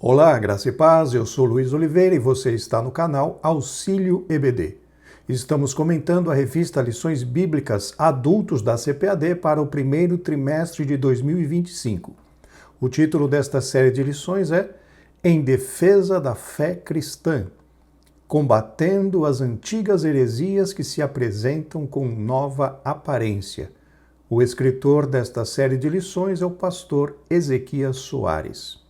Olá, graça e paz, eu sou Luiz Oliveira e você está no canal Auxílio EBD. Estamos comentando a revista Lições Bíblicas Adultos da CPAD para o primeiro trimestre de 2025. O título desta série de lições é Em Defesa da Fé Cristã, combatendo as antigas heresias que se apresentam com nova aparência. O escritor desta série de lições é o pastor Ezequias Soares.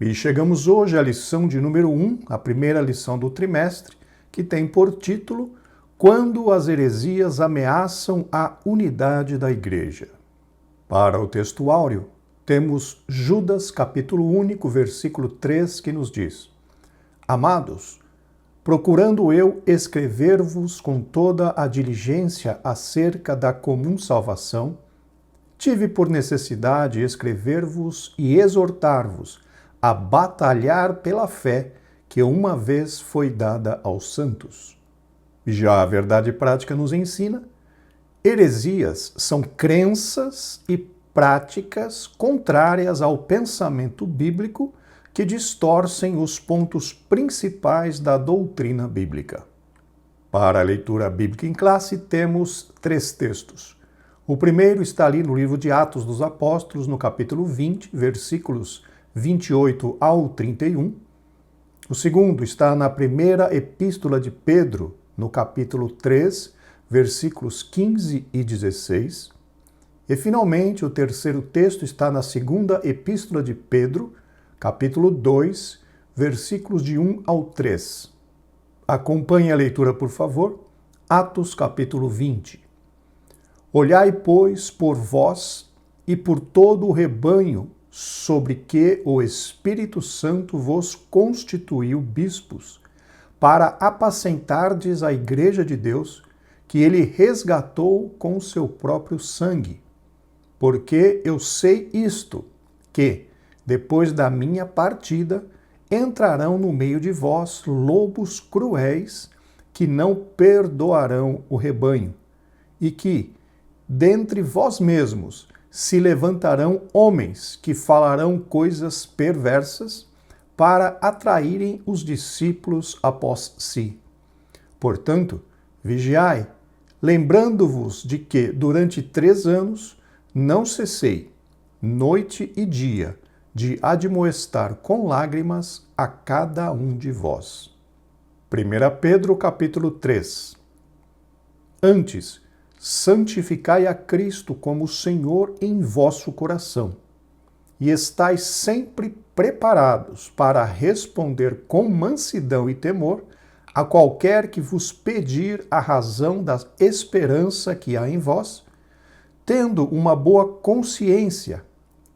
E chegamos hoje à lição de número 1, a primeira lição do trimestre, que tem por título Quando as heresias ameaçam a unidade da igreja. Para o texto áureo, temos Judas, capítulo único, versículo 3, que nos diz: Amados, procurando eu escrever-vos com toda a diligência acerca da comum salvação, tive por necessidade escrever-vos e exortar-vos a batalhar pela fé que uma vez foi dada aos santos. Já a verdade prática nos ensina, heresias são crenças e práticas contrárias ao pensamento bíblico que distorcem os pontos principais da doutrina bíblica. Para a leitura bíblica em classe, temos 3 textos. O primeiro está ali no livro de Atos dos Apóstolos, no capítulo 20, versículos 28 ao 31. O segundo está na primeira epístola de Pedro, no capítulo 3, versículos 15 e 16. E, finalmente, o terceiro texto está na segunda epístola de Pedro, capítulo 2, versículos de 1 ao 3. Acompanhe a leitura, por favor. Atos, capítulo 20. Olhai, pois, por vós e por todo o rebanho sobre que o Espírito Santo vos constituiu bispos, para apacentardes a igreja de Deus, que ele resgatou com seu próprio sangue. Porque eu sei isto, que, depois da minha partida, entrarão no meio de vós lobos cruéis, que não perdoarão o rebanho, e que, dentre vós mesmos, se levantarão homens que falarão coisas perversas para atraírem os discípulos após si. Portanto, vigiai, lembrando-vos de que, durante 3 anos, não cessei, noite e dia, de admoestar com lágrimas a cada um de vós. 1 Pedro, capítulo 3. Antes, santificai a Cristo como Senhor em vosso coração, e estais sempre preparados para responder com mansidão e temor a qualquer que vos pedir a razão da esperança que há em vós, tendo uma boa consciência,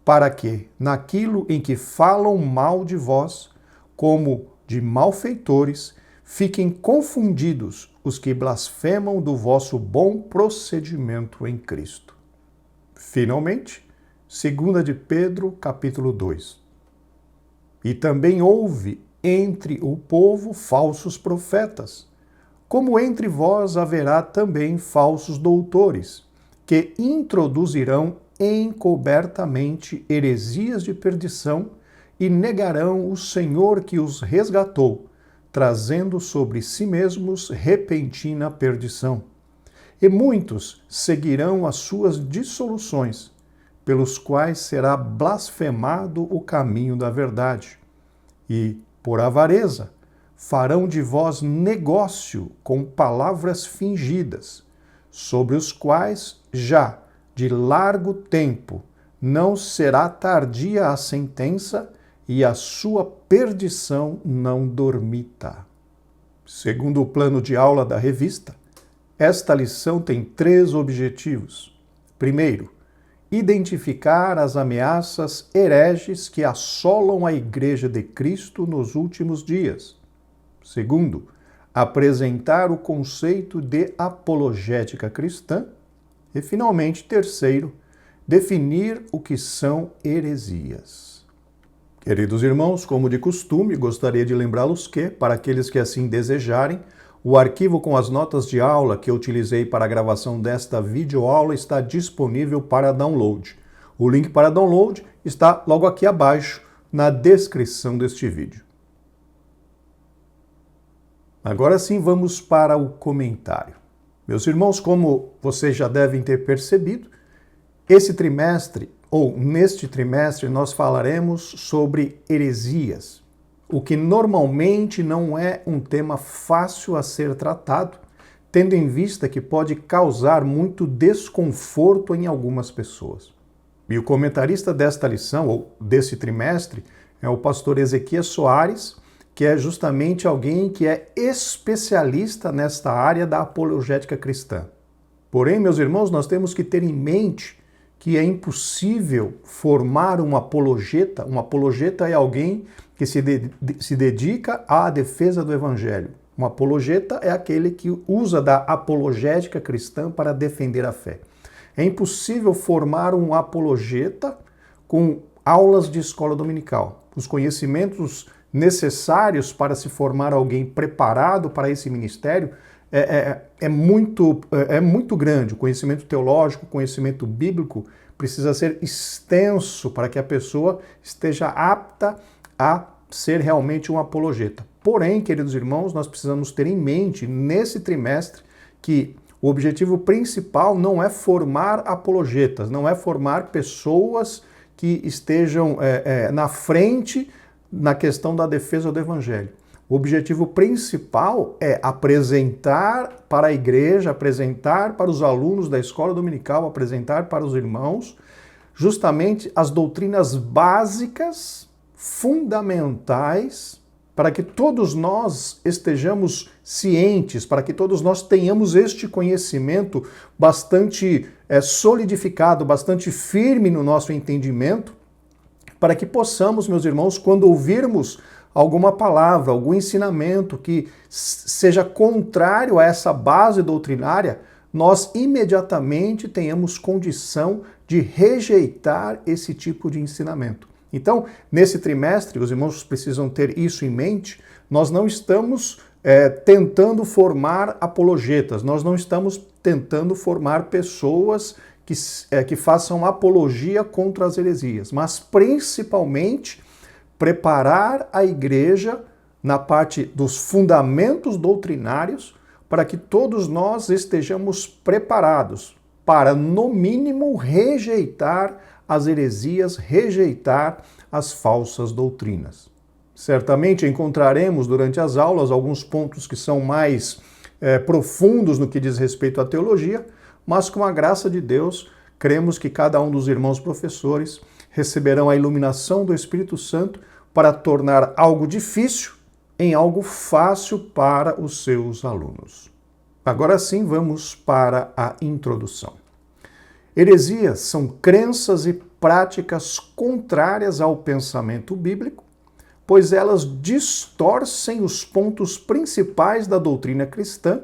para que, naquilo em que falam mal de vós, como de malfeitores, fiquem confundidos os que blasfemam do vosso bom procedimento em Cristo. Finalmente, 2 de Pedro, capítulo 2. E também houve entre o povo falsos profetas, como entre vós haverá também falsos doutores, que introduzirão encobertamente heresias de perdição e negarão o Senhor que os resgatou, trazendo sobre si mesmos repentina perdição. E muitos seguirão as suas dissoluções, pelos quais será blasfemado o caminho da verdade. E, por avareza, farão de vós negócio com palavras fingidas, sobre os quais já de largo tempo não será tardia a sentença, e a sua perdição não dormita. Segundo o plano de aula da revista, esta lição tem 3 objetivos. Primeiro, identificar as ameaças hereges que assolam a Igreja de Cristo nos últimos dias. Segundo, apresentar o conceito de apologética cristã. E, finalmente, terceiro, definir o que são heresias. Queridos irmãos, como de costume, gostaria de lembrá-los que, para aqueles que assim desejarem, o arquivo com as notas de aula que eu utilizei para a gravação desta videoaula está disponível para download. O link para download está logo aqui abaixo, na descrição deste vídeo. Agora sim, vamos para o comentário. Meus irmãos, como vocês já devem ter percebido, neste trimestre, nós falaremos sobre heresias, o que normalmente não é um tema fácil a ser tratado, tendo em vista que pode causar muito desconforto em algumas pessoas. E o comentarista desta lição, ou desse trimestre, é o pastor Ezequias Soares, que é justamente alguém que é especialista nesta área da apologética cristã. Porém, meus irmãos, nós temos que ter em mente que é impossível formar um apologeta. Um apologeta é alguém que se dedica à defesa do evangelho. Um apologeta é aquele que usa da apologética cristã para defender a fé. É impossível formar um apologeta com aulas de escola dominical. Os conhecimentos necessários para se formar alguém preparado para esse ministério é muito grande. O conhecimento teológico, o conhecimento bíblico precisa ser extenso para que a pessoa esteja apta a ser realmente um apologeta. Porém, queridos irmãos, nós precisamos ter em mente nesse trimestre que o objetivo principal não é formar apologetas, não é formar pessoas que estejam na frente na questão da defesa do evangelho. O objetivo principal é apresentar para a igreja, apresentar para os alunos da escola dominical, apresentar para os irmãos, justamente as doutrinas básicas, fundamentais, para que todos nós estejamos cientes, para que todos nós tenhamos este conhecimento bastante solidificado, bastante firme no nosso entendimento, para que possamos, meus irmãos, quando ouvirmos alguma palavra, algum ensinamento que seja contrário a essa base doutrinária, nós imediatamente tenhamos condição de rejeitar esse tipo de ensinamento. Então, nesse trimestre, os irmãos precisam ter isso em mente, nós não estamos tentando formar apologetas, nós não estamos tentando formar pessoas que façam apologia contra as heresias, mas principalmente preparar a igreja na parte dos fundamentos doutrinários para que todos nós estejamos preparados para, no mínimo, rejeitar as heresias, rejeitar as falsas doutrinas. Certamente encontraremos durante as aulas alguns pontos que são mais profundos no que diz respeito à teologia, mas com a graça de Deus, cremos que cada um dos irmãos professores receberão a iluminação do Espírito Santo para tornar algo difícil em algo fácil para os seus alunos. Agora sim, vamos para a introdução. Heresias são crenças e práticas contrárias ao pensamento bíblico, pois elas distorcem os pontos principais da doutrina cristã,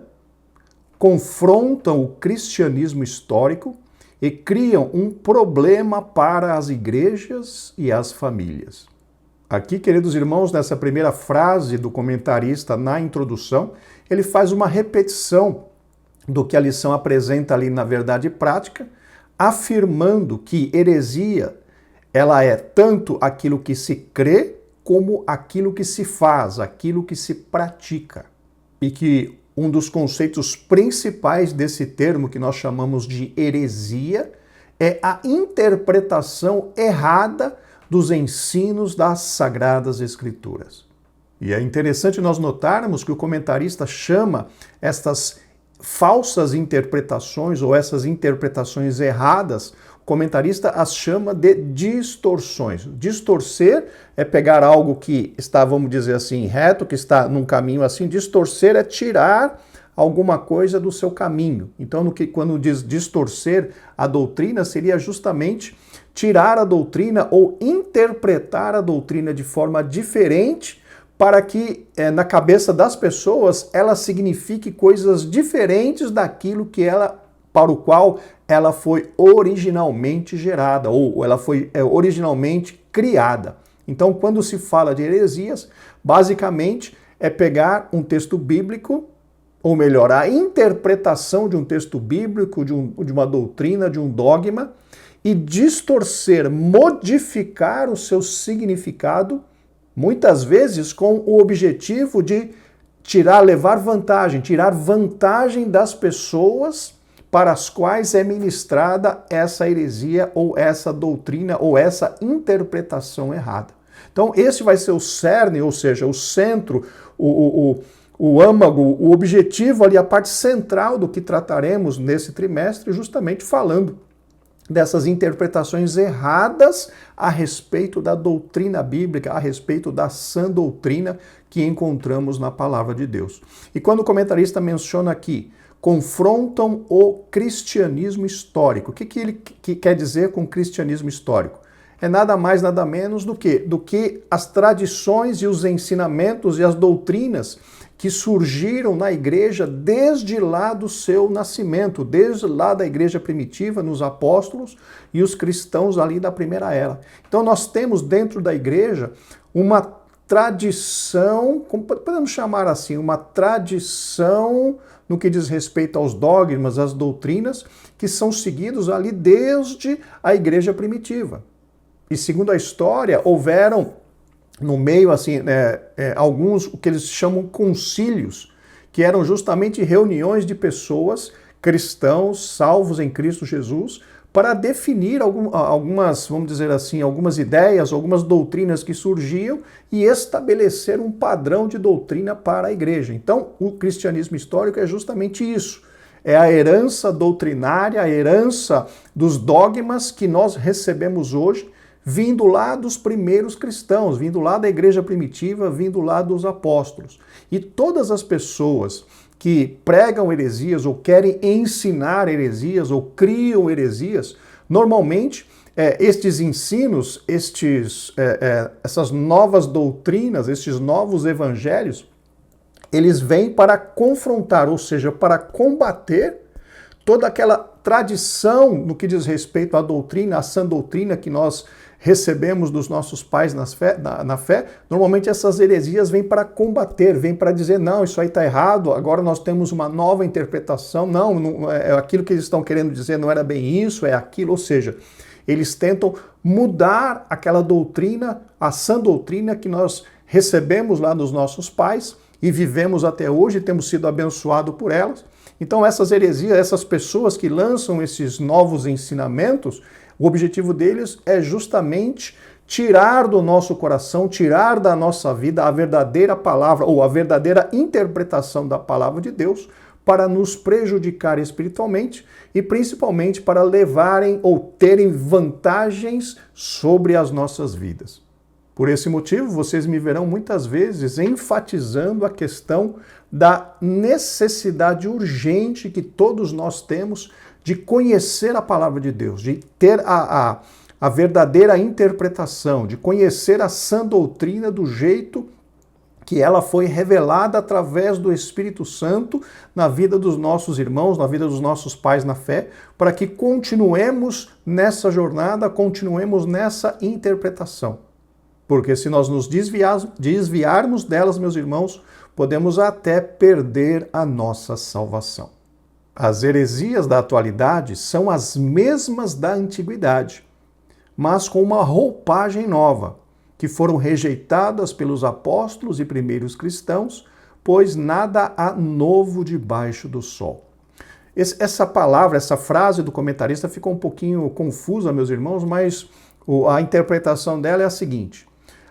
confrontam o cristianismo histórico e criam um problema para as igrejas e as famílias. Aqui, queridos irmãos, nessa primeira frase do comentarista na introdução, ele faz uma repetição do que a lição apresenta ali na verdade prática, afirmando que heresia ela é tanto aquilo que se crê como aquilo que se faz, aquilo que se pratica. E que um dos conceitos principais desse termo que nós chamamos de heresia é a interpretação errada dos ensinos das Sagradas Escrituras. E é interessante nós notarmos que o comentarista chama estas falsas interpretações ou essas interpretações erradas, o comentarista as chama de distorções. Distorcer é pegar algo que está, vamos dizer assim, reto, que está num caminho assim. Distorcer é tirar alguma coisa do seu caminho. Então, quando diz distorcer a doutrina, seria justamente tirar a doutrina ou interpretar a doutrina de forma diferente para que na cabeça das pessoas ela signifique coisas diferentes daquilo que para o qual ela foi originalmente gerada ou ela foi originalmente criada. Então, quando se fala de heresias, basicamente é pegar um texto bíblico ou melhor, a interpretação de um texto bíblico, de uma doutrina, de um dogma, e distorcer, modificar o seu significado, muitas vezes com o objetivo de tirar vantagem das pessoas para as quais é ministrada essa heresia ou essa doutrina ou essa interpretação errada. Então esse vai ser o cerne, ou seja, o centro, o âmago, o objetivo ali, a parte central do que trataremos nesse trimestre, justamente falando dessas interpretações erradas a respeito da doutrina bíblica, a respeito da sã doutrina que encontramos na palavra de Deus. E quando o comentarista menciona aqui, confrontam o cristianismo histórico, o que ele quer dizer com cristianismo histórico? É nada mais, nada menos do que as tradições e os ensinamentos e as doutrinas que surgiram na igreja desde lá do seu nascimento, desde lá da igreja primitiva, nos apóstolos e os cristãos ali da primeira era. Então nós temos dentro da igreja uma tradição, como podemos chamar assim, uma tradição no que diz respeito aos dogmas, às doutrinas, que são seguidos ali desde a igreja primitiva. E segundo a história, houveram no meio, assim, alguns, o que eles chamam concílios, que eram justamente reuniões de pessoas, cristãos, salvos em Cristo Jesus, para definir algumas, vamos dizer assim, algumas ideias, algumas doutrinas que surgiam e estabelecer um padrão de doutrina para a igreja. Então, o cristianismo histórico é justamente isso. É a herança doutrinária, a herança dos dogmas que nós recebemos hoje, vindo lá dos primeiros cristãos, vindo lá da igreja primitiva, vindo lá dos apóstolos. E todas as pessoas que pregam heresias ou querem ensinar heresias ou criam heresias, normalmente estes ensinos, essas novas doutrinas, estes novos evangelhos, eles vêm para confrontar, ou seja, para combater toda aquela tradição no que diz respeito à doutrina, à sã doutrina que nós recebemos dos nossos pais na fé. Normalmente essas heresias vêm para combater, vêm para dizer, não, isso aí está errado, agora nós temos uma nova interpretação, não, aquilo que eles estão querendo dizer não era bem isso, é aquilo, ou seja, eles tentam mudar aquela doutrina, a sã doutrina que nós recebemos lá dos nossos pais e vivemos até hoje, temos sido abençoados por elas. Então essas heresias, essas pessoas que lançam esses novos ensinamentos, o objetivo deles é justamente tirar do nosso coração, tirar da nossa vida a verdadeira palavra ou a verdadeira interpretação da palavra de Deus para nos prejudicar espiritualmente e principalmente para levarem ou terem vantagens sobre as nossas vidas. Por esse motivo, vocês me verão muitas vezes enfatizando a questão da necessidade urgente que todos nós temos de conhecer a palavra de Deus, de ter a verdadeira interpretação, de conhecer a sã doutrina do jeito que ela foi revelada através do Espírito Santo na vida dos nossos irmãos, na vida dos nossos pais na fé, para que continuemos nessa jornada, continuemos nessa interpretação. Porque se nós nos desviarmos delas, meus irmãos, podemos até perder a nossa salvação. As heresias da atualidade são as mesmas da antiguidade, mas com uma roupagem nova, que foram rejeitadas pelos apóstolos e primeiros cristãos, pois nada há novo debaixo do sol. Essa palavra, essa frase do comentarista ficou um pouquinho confusa, meus irmãos, mas a interpretação dela é a seguinte: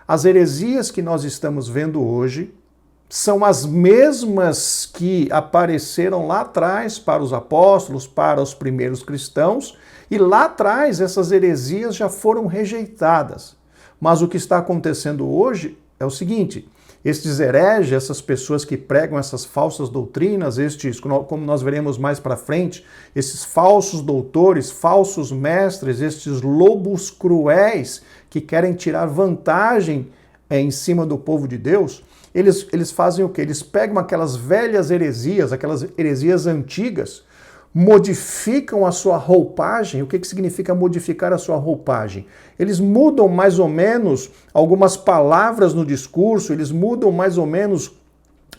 as heresias que nós estamos vendo hoje são as mesmas que apareceram lá atrás para os apóstolos, para os primeiros cristãos, e lá atrás essas heresias já foram rejeitadas. Mas o que está acontecendo hoje é o seguinte: estes hereges, essas pessoas que pregam essas falsas doutrinas, como nós veremos mais para frente, esses falsos doutores, falsos mestres, estes lobos cruéis que querem tirar vantagem em cima do povo de Deus, eles fazem o quê? Eles pegam aquelas velhas heresias, aquelas heresias antigas, modificam a sua roupagem. O que significa modificar a sua roupagem? Eles mudam mais ou menos algumas palavras no discurso, eles mudam mais ou menos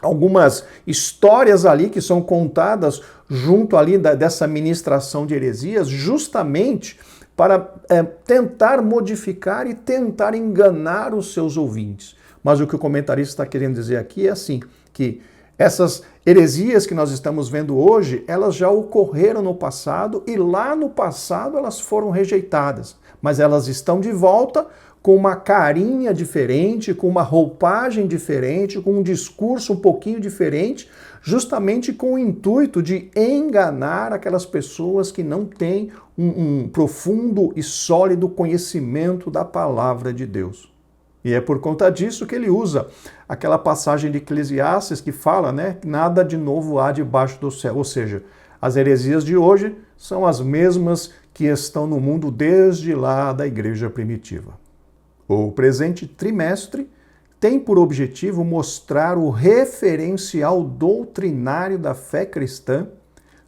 algumas histórias ali que são contadas junto ali dessa ministração de heresias, justamente para tentar modificar e tentar enganar os seus ouvintes. Mas o que o comentarista está querendo dizer aqui é assim, que essas heresias que nós estamos vendo hoje, elas já ocorreram no passado e lá no passado elas foram rejeitadas, mas elas estão de volta com uma carinha diferente, com uma roupagem diferente, com um discurso um pouquinho diferente, justamente com o intuito de enganar aquelas pessoas que não têm um profundo e sólido conhecimento da palavra de Deus. E é por conta disso que ele usa aquela passagem de Eclesiastes que fala, né, nada de novo há debaixo do céu. Ou seja, as heresias de hoje são as mesmas que estão no mundo desde lá da igreja primitiva. O presente trimestre tem por objetivo mostrar o referencial doutrinário da fé cristã,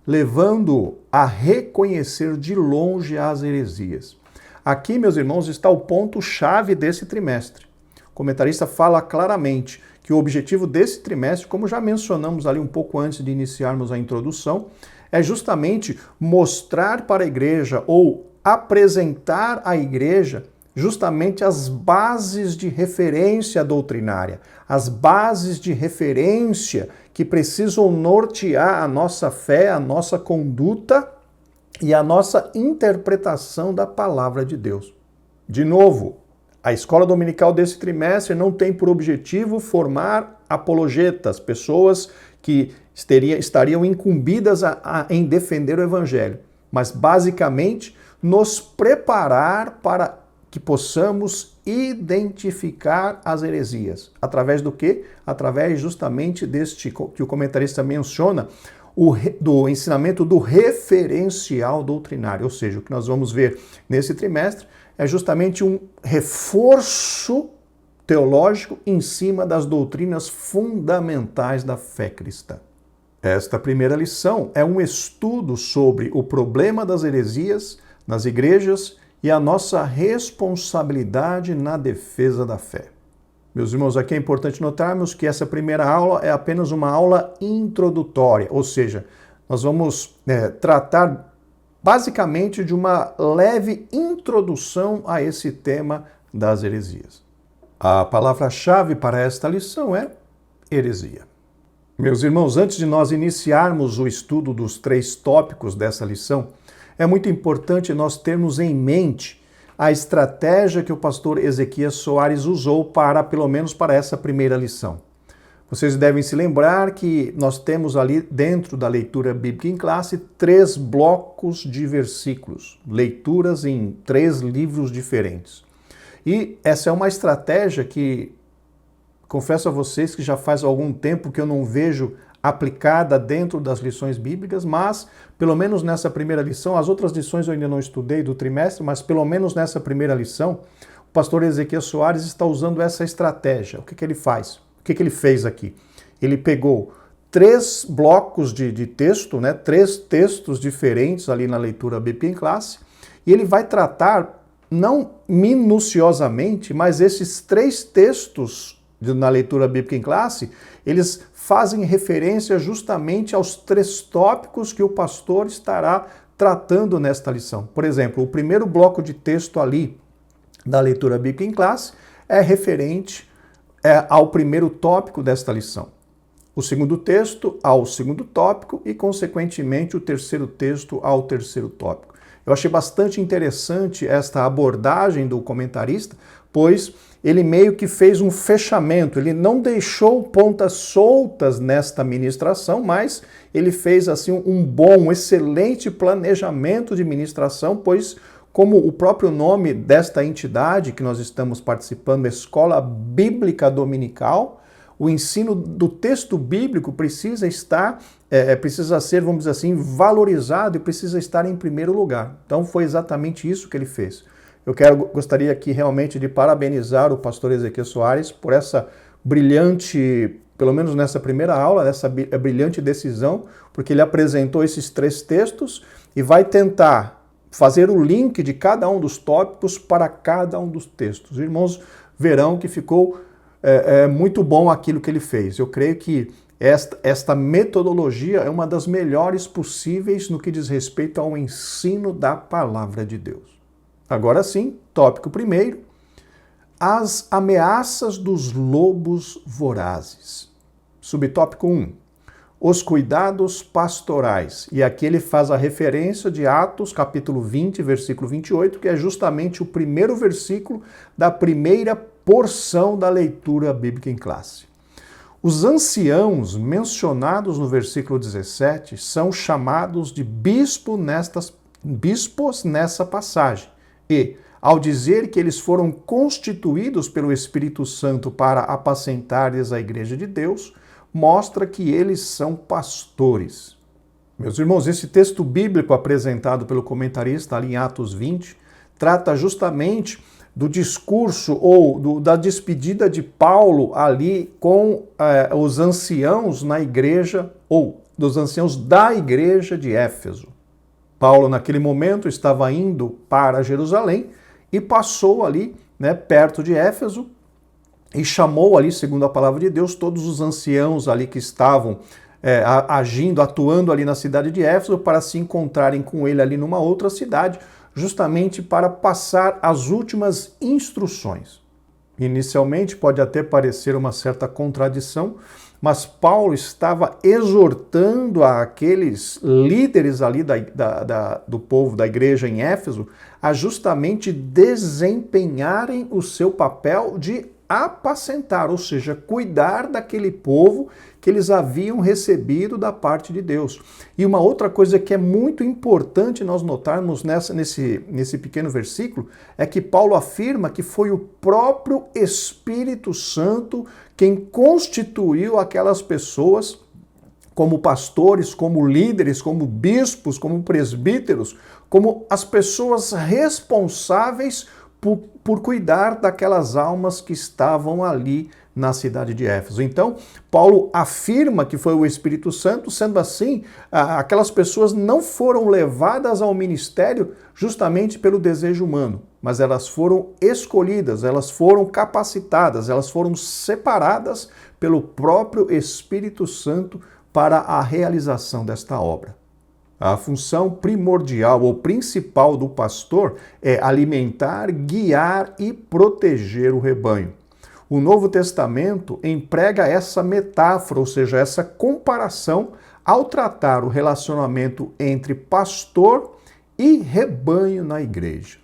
levando-o a reconhecer de longe as heresias. Aqui, meus irmãos, está o ponto-chave desse trimestre. O comentarista fala claramente que o objetivo desse trimestre, como já mencionamos ali um pouco antes de iniciarmos a introdução, é justamente mostrar para a igreja ou apresentar à igreja justamente as bases de referência doutrinária, as bases de referência que precisam nortear a nossa fé, a nossa conduta e a nossa interpretação da palavra de Deus. De novo, a escola dominical desse trimestre não tem por objetivo formar apologetas, pessoas que estariam incumbidas em defender o evangelho, mas basicamente nos preparar para que possamos identificar as heresias. Através do quê? Através justamente deste que o comentarista menciona, do ensinamento do referencial doutrinário. Ou seja, o que nós vamos ver nesse trimestre é justamente um reforço teológico em cima das doutrinas fundamentais da fé cristã. Esta primeira lição é um estudo sobre o problema das heresias nas igrejas e a nossa responsabilidade na defesa da fé. Meus irmãos, aqui é importante notarmos que essa primeira aula é apenas uma aula introdutória, ou seja, nós vamos tratar basicamente de uma leve introdução a esse tema das heresias. A palavra-chave para esta lição é heresia. Meus irmãos, antes de nós iniciarmos o estudo dos 3 tópicos dessa lição, é muito importante nós termos em mente a estratégia que o pastor Ezequias Soares usou pelo menos para essa primeira lição. Vocês devem se lembrar que nós temos ali dentro da leitura bíblica em classe 3 blocos de versículos, leituras em 3 livros diferentes. E essa é uma estratégia que, confesso a vocês que já faz algum tempo que eu não vejo aplicada dentro das lições bíblicas, mas pelo menos nessa primeira lição, as outras lições eu ainda não estudei do trimestre, mas pelo menos nessa primeira lição, o pastor Ezequias Soares está usando essa estratégia. O que ele faz? O que ele fez aqui? Ele pegou 3 blocos de texto, 3 textos diferentes ali na leitura bíblica em classe, e ele vai tratar, não minuciosamente, mas esses 3 textos na leitura bíblica em classe, eles fazem referência justamente aos 3 tópicos que o pastor estará tratando nesta lição. Por exemplo, o primeiro bloco de texto ali da leitura bíblica em classe é referente ao primeiro tópico desta lição. O segundo texto ao segundo tópico e, consequentemente, o terceiro texto ao terceiro tópico. Eu achei bastante interessante esta abordagem do comentarista, pois ele meio que fez um fechamento, ele não deixou pontas soltas nesta ministração, mas ele fez assim um excelente planejamento de ministração, pois como o próprio nome desta entidade que nós estamos participando, Escola Bíblica Dominical, o ensino do texto bíblico precisa ser, vamos dizer assim, valorizado e precisa estar em primeiro lugar. Então foi exatamente isso que ele fez. Eu gostaria aqui realmente de parabenizar o pastor Ezequias Soares por essa brilhante, pelo menos nessa primeira aula, essa brilhante decisão, porque ele apresentou esses 3 textos e vai tentar fazer o link de cada um dos tópicos para cada um dos textos. Os irmãos verão que ficou é muito bom aquilo que ele fez. Eu creio que esta metodologia é uma das melhores possíveis no que diz respeito ao ensino da palavra de Deus. Agora sim, tópico primeiro, as ameaças dos lobos vorazes. Subtópico 1, os cuidados pastorais. E aqui ele faz a referência de Atos, capítulo 20, versículo 28, que é justamente o primeiro versículo da primeira porção da leitura bíblica em classe. Os anciãos mencionados no versículo 17 são chamados de bispos nessa passagem. E, ao dizer que eles foram constituídos pelo Espírito Santo para apacentarem a igreja de Deus, mostra que eles são pastores. Meus irmãos, esse texto bíblico apresentado pelo comentarista ali em Atos 20 trata justamente do discurso ou da despedida de Paulo ali com os anciãos na igreja, ou dos anciãos da igreja de Éfeso. Paulo, naquele momento, estava indo para Jerusalém e passou ali, perto de Éfeso, e chamou ali, segundo a palavra de Deus, todos os anciãos ali que estavam agindo, atuando ali na cidade de Éfeso, para se encontrarem com ele ali numa outra cidade, justamente para passar as últimas instruções. Inicialmente pode até parecer uma certa contradição, mas Paulo estava exortando aqueles líderes ali do povo da igreja em Éfeso a justamente desempenharem o seu papel de apacentar, ou seja, cuidar daquele povo que eles haviam recebido da parte de Deus. E uma outra coisa que é muito importante nós notarmos nesse pequeno versículo é que Paulo afirma que foi o próprio Espírito Santo quem constituiu aquelas pessoas como pastores, como líderes, como bispos, como presbíteros, como as pessoas responsáveis por cuidar daquelas almas que estavam ali na cidade de Éfeso. Então, Paulo afirma que foi o Espírito Santo, sendo assim, aquelas pessoas não foram levadas ao ministério justamente pelo desejo humano, mas elas foram escolhidas, elas foram capacitadas, elas foram separadas pelo próprio Espírito Santo para a realização desta obra. A função primordial ou principal do pastor é alimentar, guiar e proteger o rebanho. O Novo Testamento emprega essa metáfora, ou seja, essa comparação, ao tratar o relacionamento entre pastor e rebanho na igreja.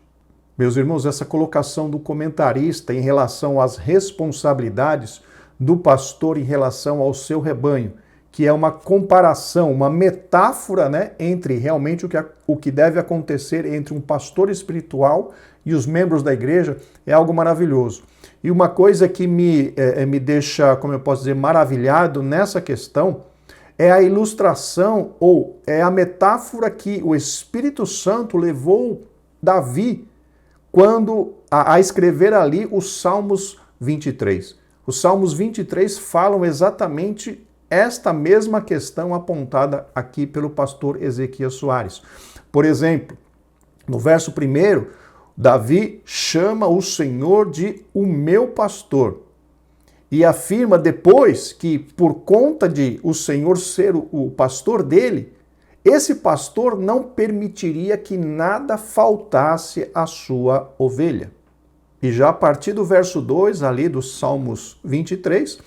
Meus irmãos, essa colocação do comentarista em relação às responsabilidades do pastor em relação ao seu rebanho, que é uma comparação, uma metáfora, entre realmente o que deve acontecer entre um pastor espiritual e os membros da igreja, é algo maravilhoso. E uma coisa que me deixa, como eu posso dizer, maravilhado nessa questão, é a ilustração, ou é a metáfora que o Espírito Santo levou Davi quando a escrever ali os Salmos 23. Os Salmos 23 falam exatamente esta mesma questão apontada aqui pelo pastor Ezequias Soares. Por exemplo, no verso 1, Davi chama o Senhor de o meu pastor e afirma depois que, por conta de o Senhor ser o pastor dele, esse pastor não permitiria que nada faltasse à sua ovelha. E já a partir do verso 2, ali dos Salmos 23,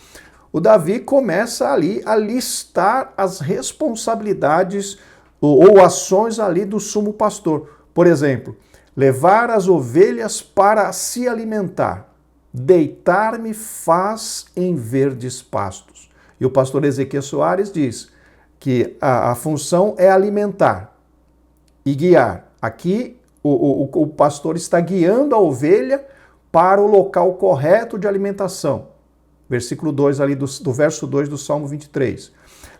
o Davi começa ali a listar as responsabilidades ou ações ali do sumo pastor. Por exemplo, levar as ovelhas para se alimentar, deitar-me faz em verdes pastos. E o pastor Ezequias Soares diz que a função é alimentar e guiar. Aqui o pastor está guiando a ovelha para o local correto de alimentação. Versículo 2 ali do verso 2 do Salmo 23.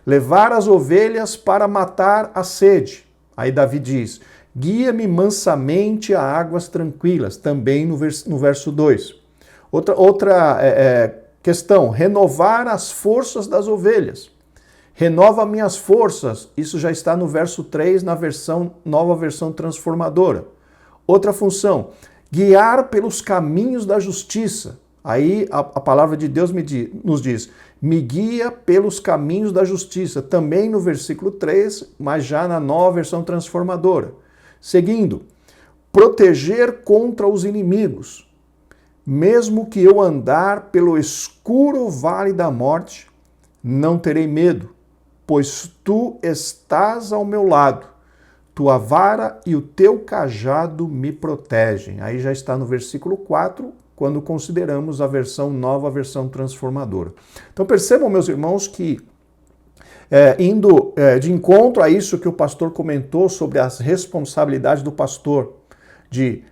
Levar as ovelhas para matar a sede. Aí Davi diz, guia-me mansamente a águas tranquilas, também no verso 2. Outra questão, renovar as forças das ovelhas. Renova minhas forças, isso já está no verso 3, na nova versão transformadora. Outra função, guiar pelos caminhos da justiça. Aí a palavra de Deus nos diz, me guia pelos caminhos da justiça, também no versículo 3, mas já na nova versão transformadora. Seguindo, proteger contra os inimigos, mesmo que eu andar pelo escuro vale da morte, não terei medo, pois tu estás ao meu lado, tua vara e o teu cajado me protegem. Aí já está no versículo 4, quando consideramos a versão nova, a versão transformadora. Então percebam, meus irmãos, que indo de encontro a isso que o pastor comentou sobre as responsabilidades do pastor de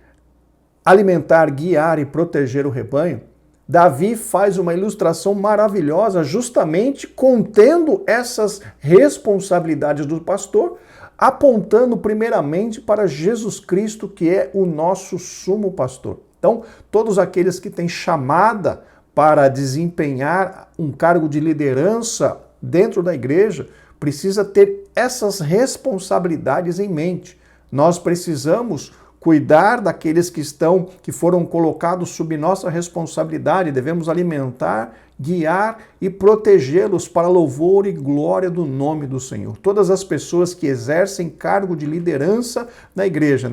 alimentar, guiar e proteger o rebanho, Davi faz uma ilustração maravilhosa justamente contendo essas responsabilidades do pastor, apontando primeiramente para Jesus Cristo, que é o nosso sumo pastor. Então, todos aqueles que têm chamada para desempenhar um cargo de liderança dentro da igreja, precisa ter essas responsabilidades em mente. Nós precisamos cuidar daqueles que foram colocados sob nossa responsabilidade, devemos alimentar, guiar e protegê-los para louvor e glória do nome do Senhor. Todas as pessoas que exercem cargo de liderança na igreja,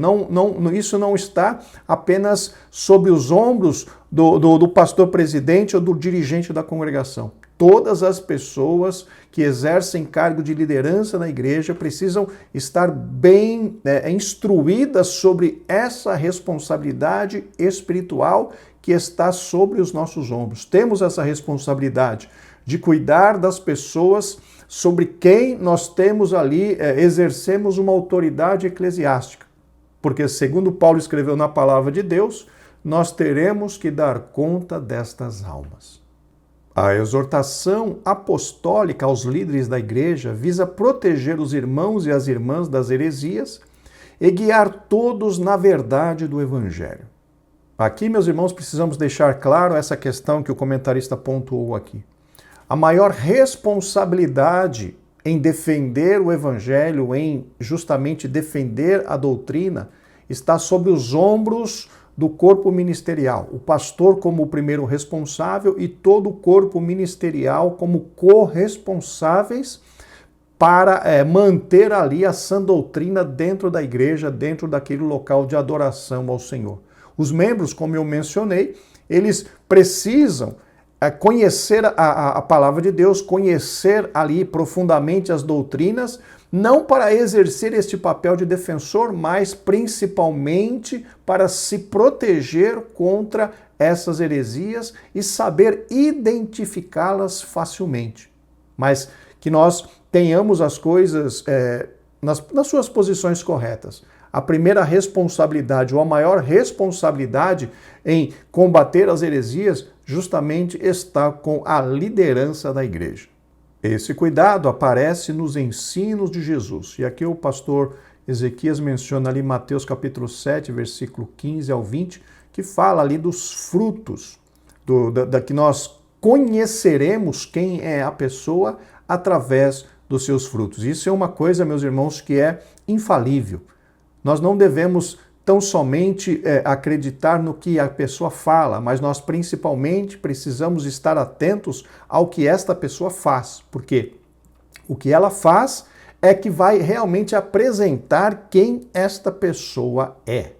isso não está apenas sob os ombros do pastor presidente ou do dirigente da congregação. Todas as pessoas que exercem cargo de liderança na igreja precisam estar bem instruídas sobre essa responsabilidade espiritual que está sobre os nossos ombros. Temos essa responsabilidade de cuidar das pessoas sobre quem nós temos ali, exercemos uma autoridade eclesiástica. Porque, segundo Paulo escreveu na palavra de Deus, nós teremos que dar conta destas almas. A exortação apostólica aos líderes da igreja visa proteger os irmãos e as irmãs das heresias e guiar todos na verdade do Evangelho. Aqui, meus irmãos, precisamos deixar claro essa questão que o comentarista pontuou aqui. A maior responsabilidade em defender o Evangelho, em justamente defender a doutrina, está sobre os ombros do corpo ministerial. O pastor como o primeiro responsável e todo o corpo ministerial como corresponsáveis para manter ali a sã doutrina dentro da igreja, dentro daquele local de adoração ao Senhor. Os membros, como eu mencionei, eles precisam conhecer a palavra de Deus, conhecer ali profundamente as doutrinas, não para exercer este papel de defensor, mas principalmente para se proteger contra essas heresias e saber identificá-las facilmente. Mas que nós tenhamos as coisas nas suas posições corretas. A primeira responsabilidade, ou a maior responsabilidade em combater as heresias, justamente está com a liderança da igreja. Esse cuidado aparece nos ensinos de Jesus. E aqui o pastor Ezequias menciona ali Mateus capítulo 7, versículo 15 ao 20, que fala ali dos frutos, que nós conheceremos quem é a pessoa através dos seus frutos. Isso é uma coisa, meus irmãos, que é infalível. Nós não devemos tão somente acreditar no que a pessoa fala, mas nós principalmente precisamos estar atentos ao que esta pessoa faz, porque o que ela faz é que vai realmente apresentar quem esta pessoa é.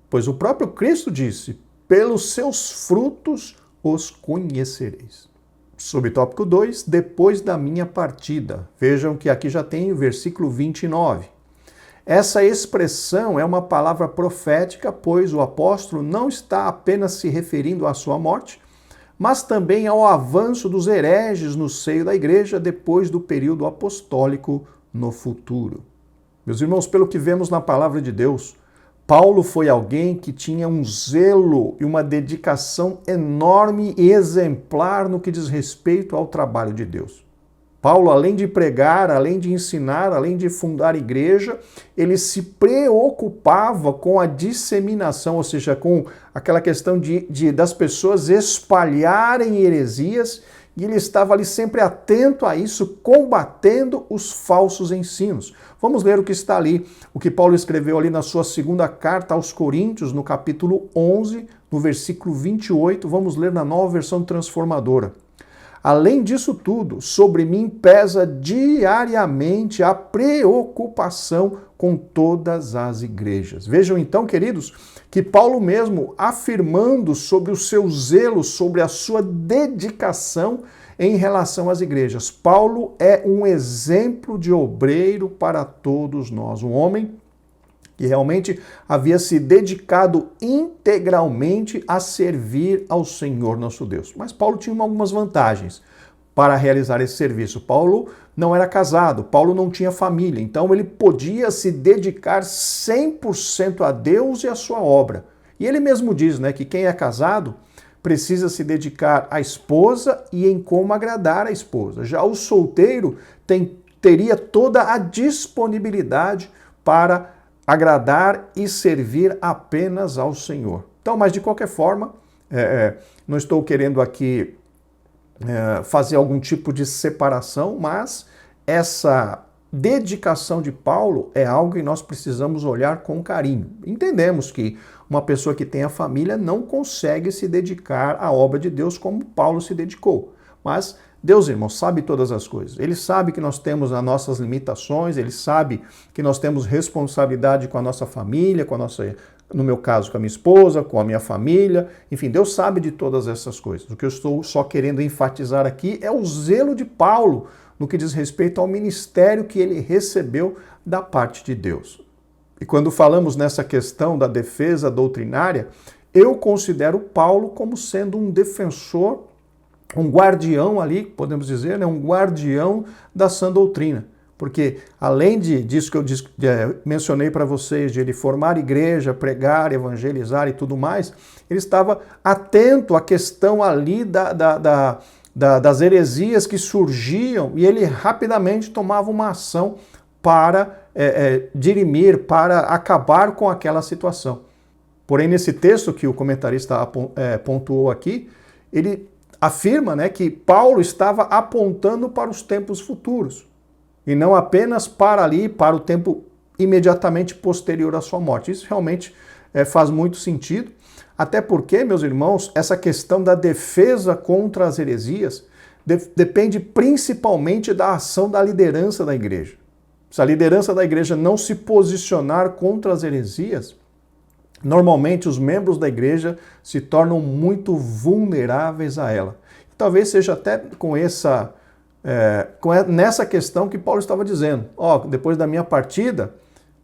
Pois o próprio Cristo disse, pelos seus frutos os conhecereis. Subtópico 2, depois da minha partida. Vejam que aqui já tem o versículo 29. Essa expressão é uma palavra profética, pois o apóstolo não está apenas se referindo à sua morte, mas também ao avanço dos hereges no seio da igreja depois do período apostólico no futuro. Meus irmãos, pelo que vemos na palavra de Deus, Paulo foi alguém que tinha um zelo e uma dedicação enorme e exemplar no que diz respeito ao trabalho de Deus. Paulo, além de pregar, além de ensinar, além de fundar igreja, ele se preocupava com a disseminação, ou seja, com aquela questão das pessoas espalharem heresias, e ele estava ali sempre atento a isso, combatendo os falsos ensinos. Vamos ler o que está ali, o que Paulo escreveu ali na sua segunda carta aos Coríntios, no capítulo 11, no versículo 28, vamos ler na Nova Versão Transformadora. Além disso tudo, sobre mim pesa diariamente a preocupação com todas as igrejas. Vejam então, queridos, que Paulo mesmo afirmando sobre o seu zelo, sobre a sua dedicação em relação às igrejas. Paulo é um exemplo de obreiro para todos nós, um homem que realmente havia se dedicado integralmente a servir ao Senhor nosso Deus. Mas Paulo tinha algumas vantagens para realizar esse serviço. Paulo não era casado, Paulo não tinha família, então ele podia se dedicar 100% a Deus e à sua obra. E ele mesmo diz, que quem é casado precisa se dedicar à esposa e em como agradar a esposa. Já o solteiro teria toda a disponibilidade para agradar e servir apenas ao Senhor. Então, mas de qualquer forma, não estou querendo aqui fazer algum tipo de separação, mas essa dedicação de Paulo é algo que nós precisamos olhar com carinho. Entendemos que uma pessoa que tem a família não consegue se dedicar à obra de Deus como Paulo se dedicou, mas Deus, irmãos, sabe todas as coisas. Ele sabe que nós temos as nossas limitações, ele sabe que nós temos responsabilidade com a nossa família, no meu caso, com a minha esposa, com a minha família. Enfim, Deus sabe de todas essas coisas. O que eu estou só querendo enfatizar aqui é o zelo de Paulo no que diz respeito ao ministério que ele recebeu da parte de Deus. E quando falamos nessa questão da defesa doutrinária, eu considero Paulo como sendo um defensor, um guardião ali, podemos dizer, um guardião da sã doutrina. Porque além disso que eu mencionei para vocês, de ele formar igreja, pregar, evangelizar e tudo mais, ele estava atento à questão ali das heresias que surgiam e ele rapidamente tomava uma ação para dirimir, para acabar com aquela situação. Porém, nesse texto que o comentarista pontuou aqui, ele afirma que Paulo estava apontando para os tempos futuros e não apenas para o tempo imediatamente posterior à sua morte. Isso realmente faz muito sentido, até porque, meus irmãos, essa questão da defesa contra as heresias depende principalmente da ação da liderança da igreja. Se a liderança da igreja não se posicionar contra as heresias, normalmente os membros da igreja se tornam muito vulneráveis a ela. Talvez seja até nessa questão que Paulo estava dizendo. Depois da minha partida,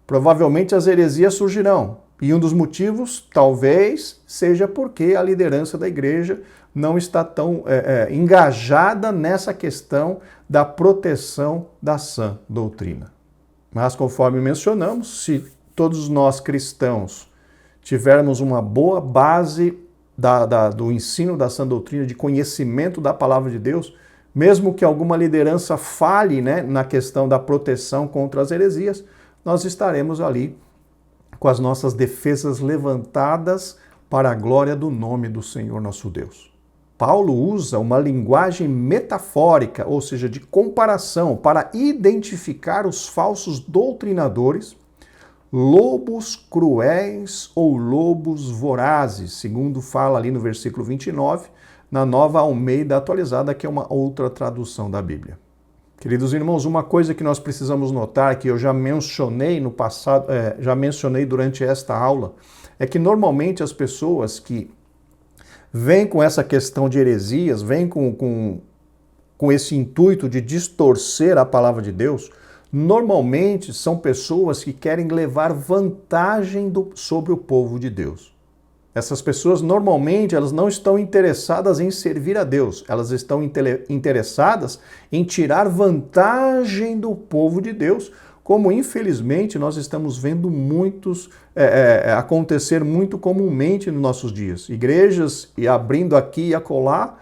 provavelmente as heresias surgirão. E um dos motivos, talvez, seja porque a liderança da igreja não está tão engajada nessa questão da proteção da sã doutrina. Mas, conforme mencionamos, se todos nós cristãos tivermos uma boa base do ensino da sã doutrina, de conhecimento da palavra de Deus, mesmo que alguma liderança falhe na questão da proteção contra as heresias, nós estaremos ali com as nossas defesas levantadas para a glória do nome do Senhor nosso Deus. Paulo usa uma linguagem metafórica, ou seja, de comparação, para identificar os falsos doutrinadores, lobos cruéis ou lobos vorazes, segundo fala ali no versículo 29, na Nova Almeida Atualizada, que é uma outra tradução da Bíblia. Queridos irmãos, uma coisa que nós precisamos notar, que eu já mencionei no passado, já mencionei durante esta aula, é que normalmente as pessoas que vêm com essa questão de heresias, vêm com esse intuito de distorcer a palavra de Deus, normalmente são pessoas que querem levar vantagem sobre o povo de Deus. Essas pessoas, normalmente, elas não estão interessadas em servir a Deus, elas estão interessadas em tirar vantagem do povo de Deus, como infelizmente nós estamos vendo acontecer muito comumente nos nossos dias. Igrejas e abrindo aqui e acolá,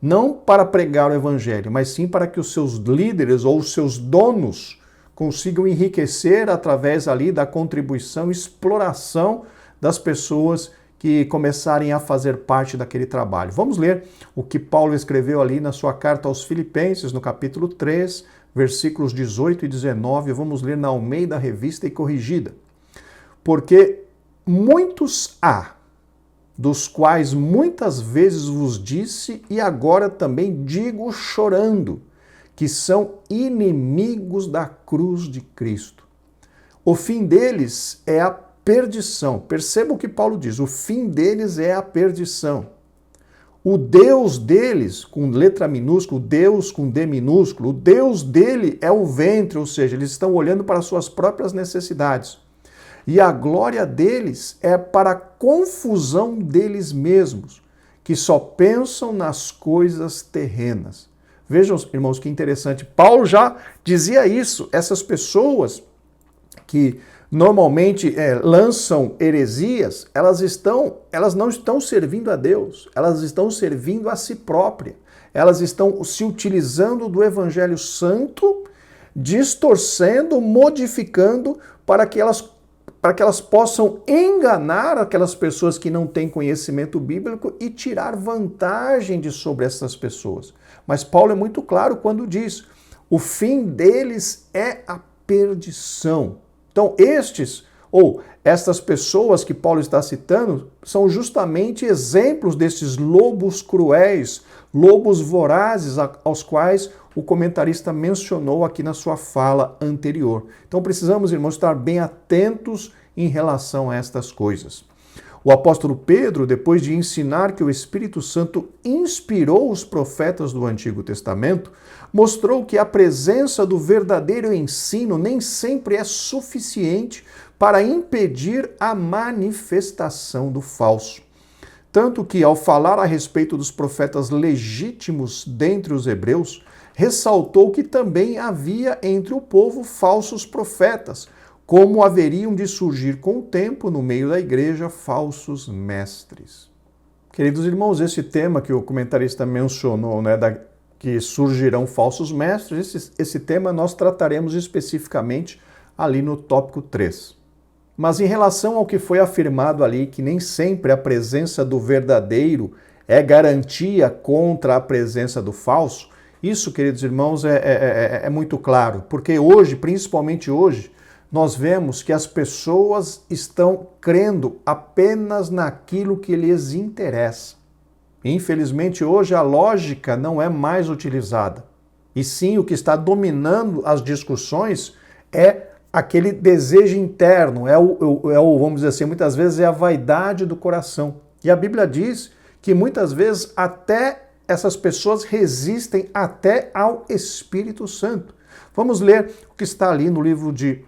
não para pregar o evangelho, mas sim para que os seus líderes ou os seus donos consigam enriquecer através ali da contribuição, exploração das pessoas que começarem a fazer parte daquele trabalho. Vamos ler o que Paulo escreveu ali na sua carta aos Filipenses, no capítulo 3, versículos 18 e 19. Vamos ler na Almeida Revista e Corrigida. Porque muitos há, dos quais muitas vezes vos disse e agora também digo chorando, que são inimigos da cruz de Cristo. O fim deles é a perdição. Perceba o que Paulo diz, o fim deles é a perdição. O Deus deles, com letra minúscula, o Deus com D minúsculo, o Deus dele é o ventre, ou seja, eles estão olhando para suas próprias necessidades. E a glória deles é para a confusão deles mesmos, que só pensam nas coisas terrenas. Vejam, irmãos, que interessante. Paulo já dizia isso. Essas pessoas que normalmente lançam heresias, elas não estão servindo a Deus, elas estão servindo a si própria. Elas estão se utilizando do Evangelho Santo, distorcendo, modificando para que elas possam enganar aquelas pessoas que não têm conhecimento bíblico e tirar vantagem sobre essas pessoas. Mas Paulo é muito claro quando diz, o fim deles é a perdição. Então estas pessoas que Paulo está citando são justamente exemplos desses lobos cruéis, lobos vorazes aos quais o comentarista mencionou aqui na sua fala anterior. Então precisamos, irmãos, estar bem atentos em relação a estas coisas. O apóstolo Pedro, depois de ensinar que o Espírito Santo inspirou os profetas do Antigo Testamento, mostrou que a presença do verdadeiro ensino nem sempre é suficiente para impedir a manifestação do falso. Tanto que, ao falar a respeito dos profetas legítimos dentre os hebreus, ressaltou que também havia entre o povo falsos profetas, como haveriam de surgir com o tempo no meio da igreja falsos mestres. Queridos irmãos, esse tema que o comentarista mencionou, que surgirão falsos mestres, esse tema nós trataremos especificamente ali no tópico 3. Mas em relação ao que foi afirmado ali, que nem sempre a presença do verdadeiro é garantia contra a presença do falso, isso, queridos irmãos, é muito claro, porque hoje, principalmente hoje, nós vemos que as pessoas estão crendo apenas naquilo que lhes interessa. Infelizmente, hoje a lógica não é mais utilizada. E sim, o que está dominando as discussões é aquele desejo interno, vamos dizer assim, muitas vezes é a vaidade do coração. E a Bíblia diz que muitas vezes até essas pessoas resistem até ao Espírito Santo. Vamos ler o que está ali no livro de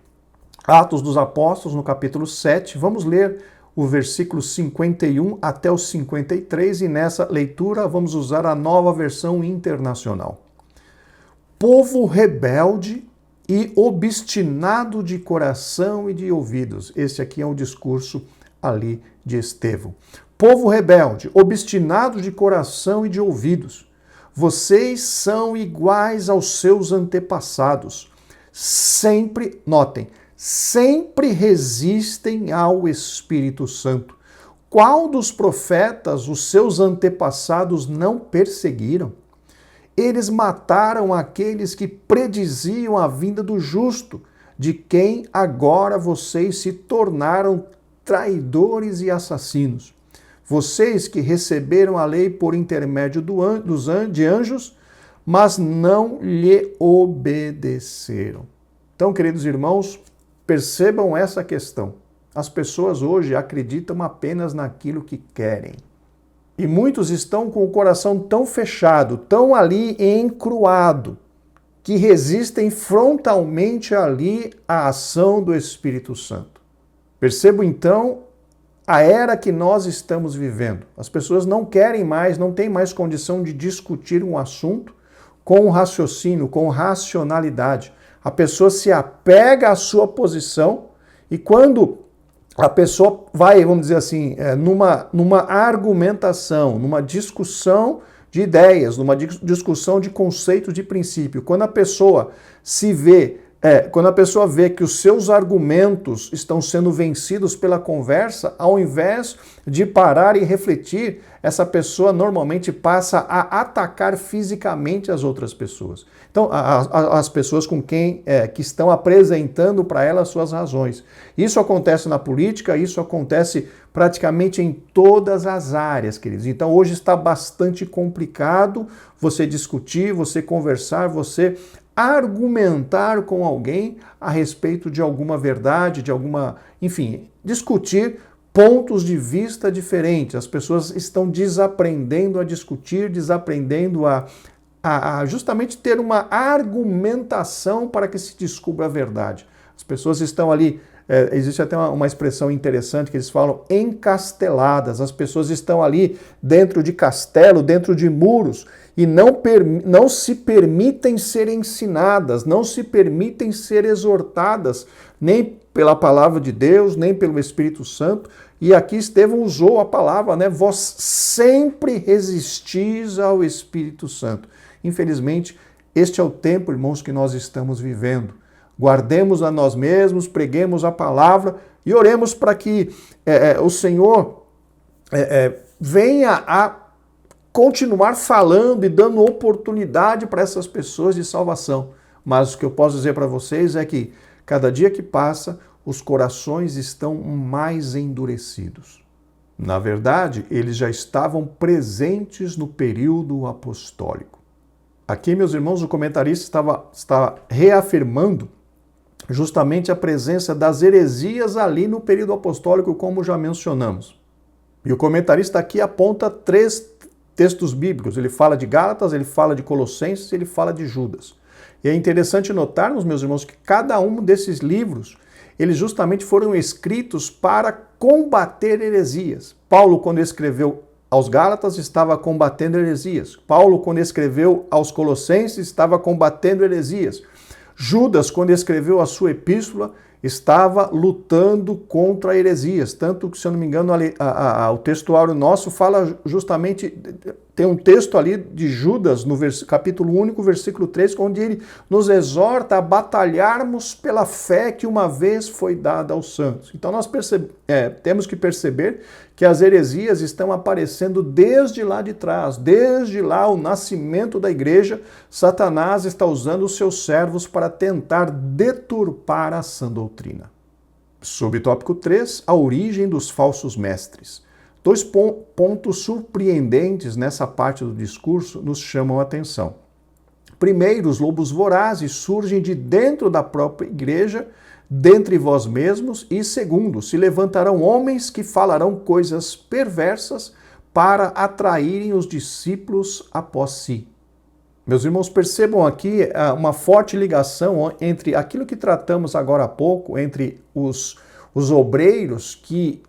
Atos dos Apóstolos, no capítulo 7. Vamos ler o versículo 51 até o 53 e nessa leitura vamos usar a Nova Versão Internacional. Povo rebelde e obstinado de coração e de ouvidos. Esse aqui é o discurso ali de Estevão. Povo rebelde, obstinado de coração e de ouvidos. Vocês são iguais aos seus antepassados. Sempre, notem, sempre resistem ao Espírito Santo. Qual dos profetas os seus antepassados não perseguiram? Eles mataram aqueles que prediziam a vinda do justo, de quem agora vocês se tornaram traidores e assassinos. Vocês que receberam a lei por intermédio de anjos, mas não lhe obedeceram. Então, queridos irmãos, percebam essa questão. As pessoas hoje acreditam apenas naquilo que querem. E muitos estão com o coração tão fechado, tão ali encruado, que resistem frontalmente ali à ação do Espírito Santo. Percebo então a era que nós estamos vivendo. As pessoas não querem mais, não têm mais condição de discutir um assunto com raciocínio, com racionalidade. A pessoa se apega à sua posição e quando a pessoa vai, vamos dizer assim, numa argumentação, numa discussão de ideias, numa discussão de conceitos de princípio. Quando a pessoa quando a pessoa vê que os seus argumentos estão sendo vencidos pela conversa, ao invés de parar e refletir, essa pessoa normalmente passa a atacar fisicamente as outras pessoas. Então, as pessoas com quem que estão apresentando para ela as suas razões. Isso acontece na política, isso acontece praticamente em todas as áreas, queridos. Então, hoje está bastante complicado você discutir, você conversar, você argumentar com alguém a respeito de alguma verdade, enfim, discutir pontos de vista diferentes. As pessoas estão desaprendendo a discutir, desaprendendo a justamente ter uma argumentação para que se descubra a verdade. As pessoas estão ali, existe até uma expressão interessante que eles falam encasteladas. As pessoas estão ali dentro de castelo, dentro de muros, e não se permitem ser ensinadas, não se permitem ser exortadas, nem pela palavra de Deus, nem pelo Espírito Santo. E aqui Estevão usou a palavra, né? Vós sempre resistis ao Espírito Santo. Infelizmente, este é o tempo, irmãos, que nós estamos vivendo. Guardemos a nós mesmos, preguemos a palavra e oremos para que o Senhor venha a continuar falando e dando oportunidade para essas pessoas de salvação. Mas o que eu posso dizer para vocês é que cada dia que passa, os corações estão mais endurecidos. Na verdade, eles já estavam presentes no período apostólico. Aqui, meus irmãos, o comentarista estava reafirmando justamente a presença das heresias ali no período apostólico, como já mencionamos. E o comentarista aqui aponta 3 textos bíblicos. Ele fala de Gálatas, ele fala de Colossenses, ele fala de Judas. E é interessante notarmos, meus irmãos, que cada um desses livros, eles justamente foram escritos para combater heresias. Paulo, quando escreveu aos Gálatas, estava combatendo heresias. Paulo, quando escreveu aos Colossenses, estava combatendo heresias. Judas, quando escreveu a sua epístola, estava lutando contra heresias. Tanto que, se eu não me engano, o textuário nosso fala justamente, tem um texto ali de Judas, no capítulo único, versículo 3, onde ele nos exorta a batalharmos pela fé que uma vez foi dada aos santos. Então nós temos que perceber que as heresias estão aparecendo desde lá de trás, desde lá o nascimento da igreja. Satanás está usando os seus servos para tentar deturpar a sã doutrina. Subtópico 3, a origem dos falsos mestres. 2 pontos surpreendentes nessa parte do discurso nos chamam a atenção. Primeiro, os lobos vorazes surgem de dentro da própria igreja, dentre vós mesmos. E segundo, se levantarão homens que falarão coisas perversas para atraírem os discípulos após si. Meus irmãos, percebam aqui uma forte ligação entre aquilo que tratamos agora há pouco, entre os obreiros, que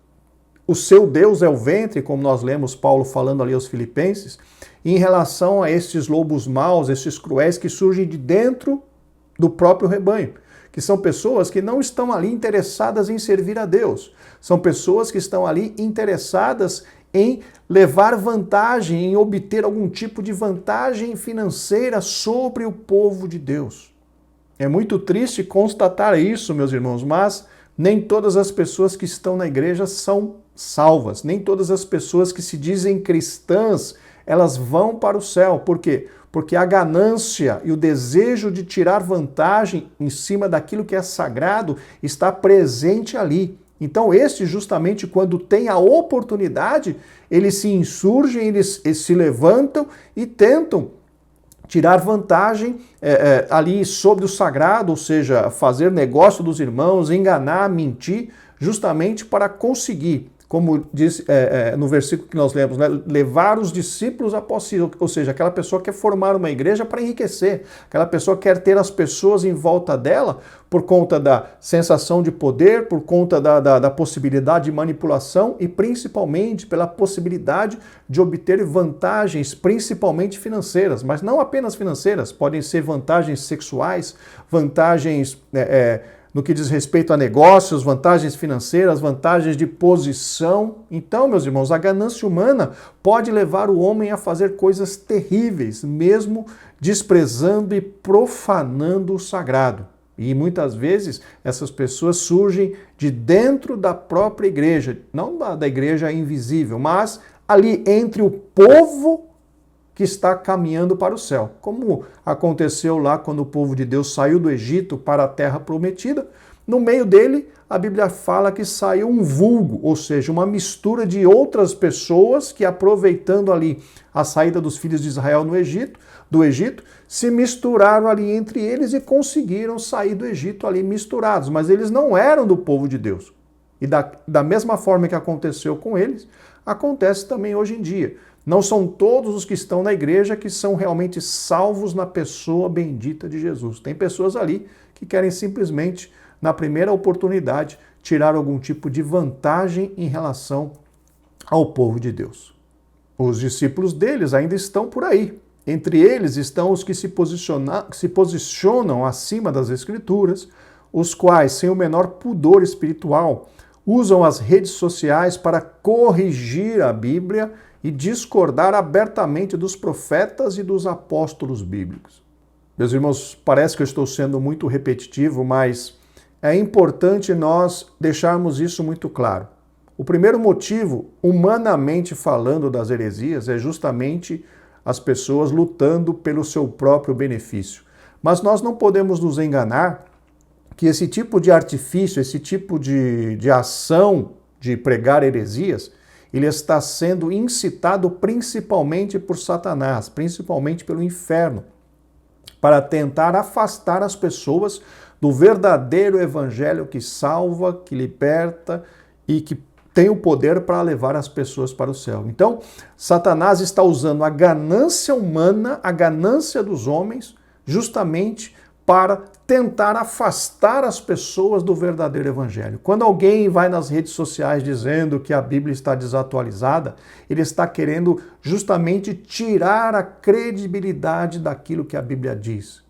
o seu Deus é o ventre, como nós lemos Paulo falando ali aos Filipenses, em relação a estes lobos maus, estes cruéis que surgem de dentro do próprio rebanho, que são pessoas que não estão ali interessadas em servir a Deus, são pessoas que estão ali interessadas em levar vantagem, em obter algum tipo de vantagem financeira sobre o povo de Deus. É muito triste constatar isso, meus irmãos, mas nem todas as pessoas que estão na igreja são salvas, nem todas as pessoas que se dizem cristãs, elas vão para o céu. Por quê? Porque a ganância e o desejo de tirar vantagem em cima daquilo que é sagrado está presente ali. Então, estes, justamente quando têm a oportunidade, eles se insurgem, eles se levantam e tentam tirar vantagem ali sobre o sagrado, ou seja, fazer negócio dos irmãos, enganar, mentir, justamente para conseguir, como diz no versículo que nós lemos, né, levar os discípulos após si, ou seja, aquela pessoa quer formar uma igreja para enriquecer, aquela pessoa quer ter as pessoas em volta dela por conta da sensação de poder, por conta da possibilidade de manipulação e principalmente pela possibilidade de obter vantagens, principalmente financeiras, mas não apenas financeiras, podem ser vantagens sexuais, vantagens no que diz respeito a negócios, vantagens financeiras, vantagens de posição. Então, meus irmãos, a ganância humana pode levar o homem a fazer coisas terríveis, mesmo desprezando e profanando o sagrado. E muitas vezes essas pessoas surgem de dentro da própria igreja, não da igreja invisível, mas ali entre o povo que está caminhando para o céu. Como aconteceu lá quando o povo de Deus saiu do Egito para a terra prometida, no meio dele a Bíblia fala que saiu um vulgo, ou seja, uma mistura de outras pessoas que, aproveitando ali a saída dos filhos de Israel do Egito, se misturaram ali entre eles e conseguiram sair do Egito ali misturados, mas eles não eram do povo de Deus. E da mesma forma que aconteceu com eles, acontece também hoje em dia. Não são todos os que estão na igreja que são realmente salvos na pessoa bendita de Jesus. Tem pessoas ali que querem simplesmente, na primeira oportunidade, tirar algum tipo de vantagem em relação ao povo de Deus. Os discípulos deles ainda estão por aí. Entre eles estão os que se posicionam acima das Escrituras, os quais, sem o menor pudor espiritual, usam as redes sociais para corrigir a Bíblia e discordar abertamente dos profetas e dos apóstolos bíblicos. Meus irmãos, parece que eu estou sendo muito repetitivo, mas é importante nós deixarmos isso muito claro. O primeiro motivo, humanamente falando, das heresias é justamente as pessoas lutando pelo seu próprio benefício. Mas nós não podemos nos enganar que esse tipo de artifício, esse tipo de ação de pregar heresias, ele está sendo incitado principalmente por Satanás, principalmente pelo inferno, para tentar afastar as pessoas do verdadeiro evangelho que salva, que liberta e que tem o poder para levar as pessoas para o céu. Então, Satanás está usando a ganância humana, a ganância dos homens, justamente para tentar afastar as pessoas do verdadeiro evangelho. Quando alguém vai nas redes sociais dizendo que a Bíblia está desatualizada, ele está querendo justamente tirar a credibilidade daquilo que a Bíblia diz.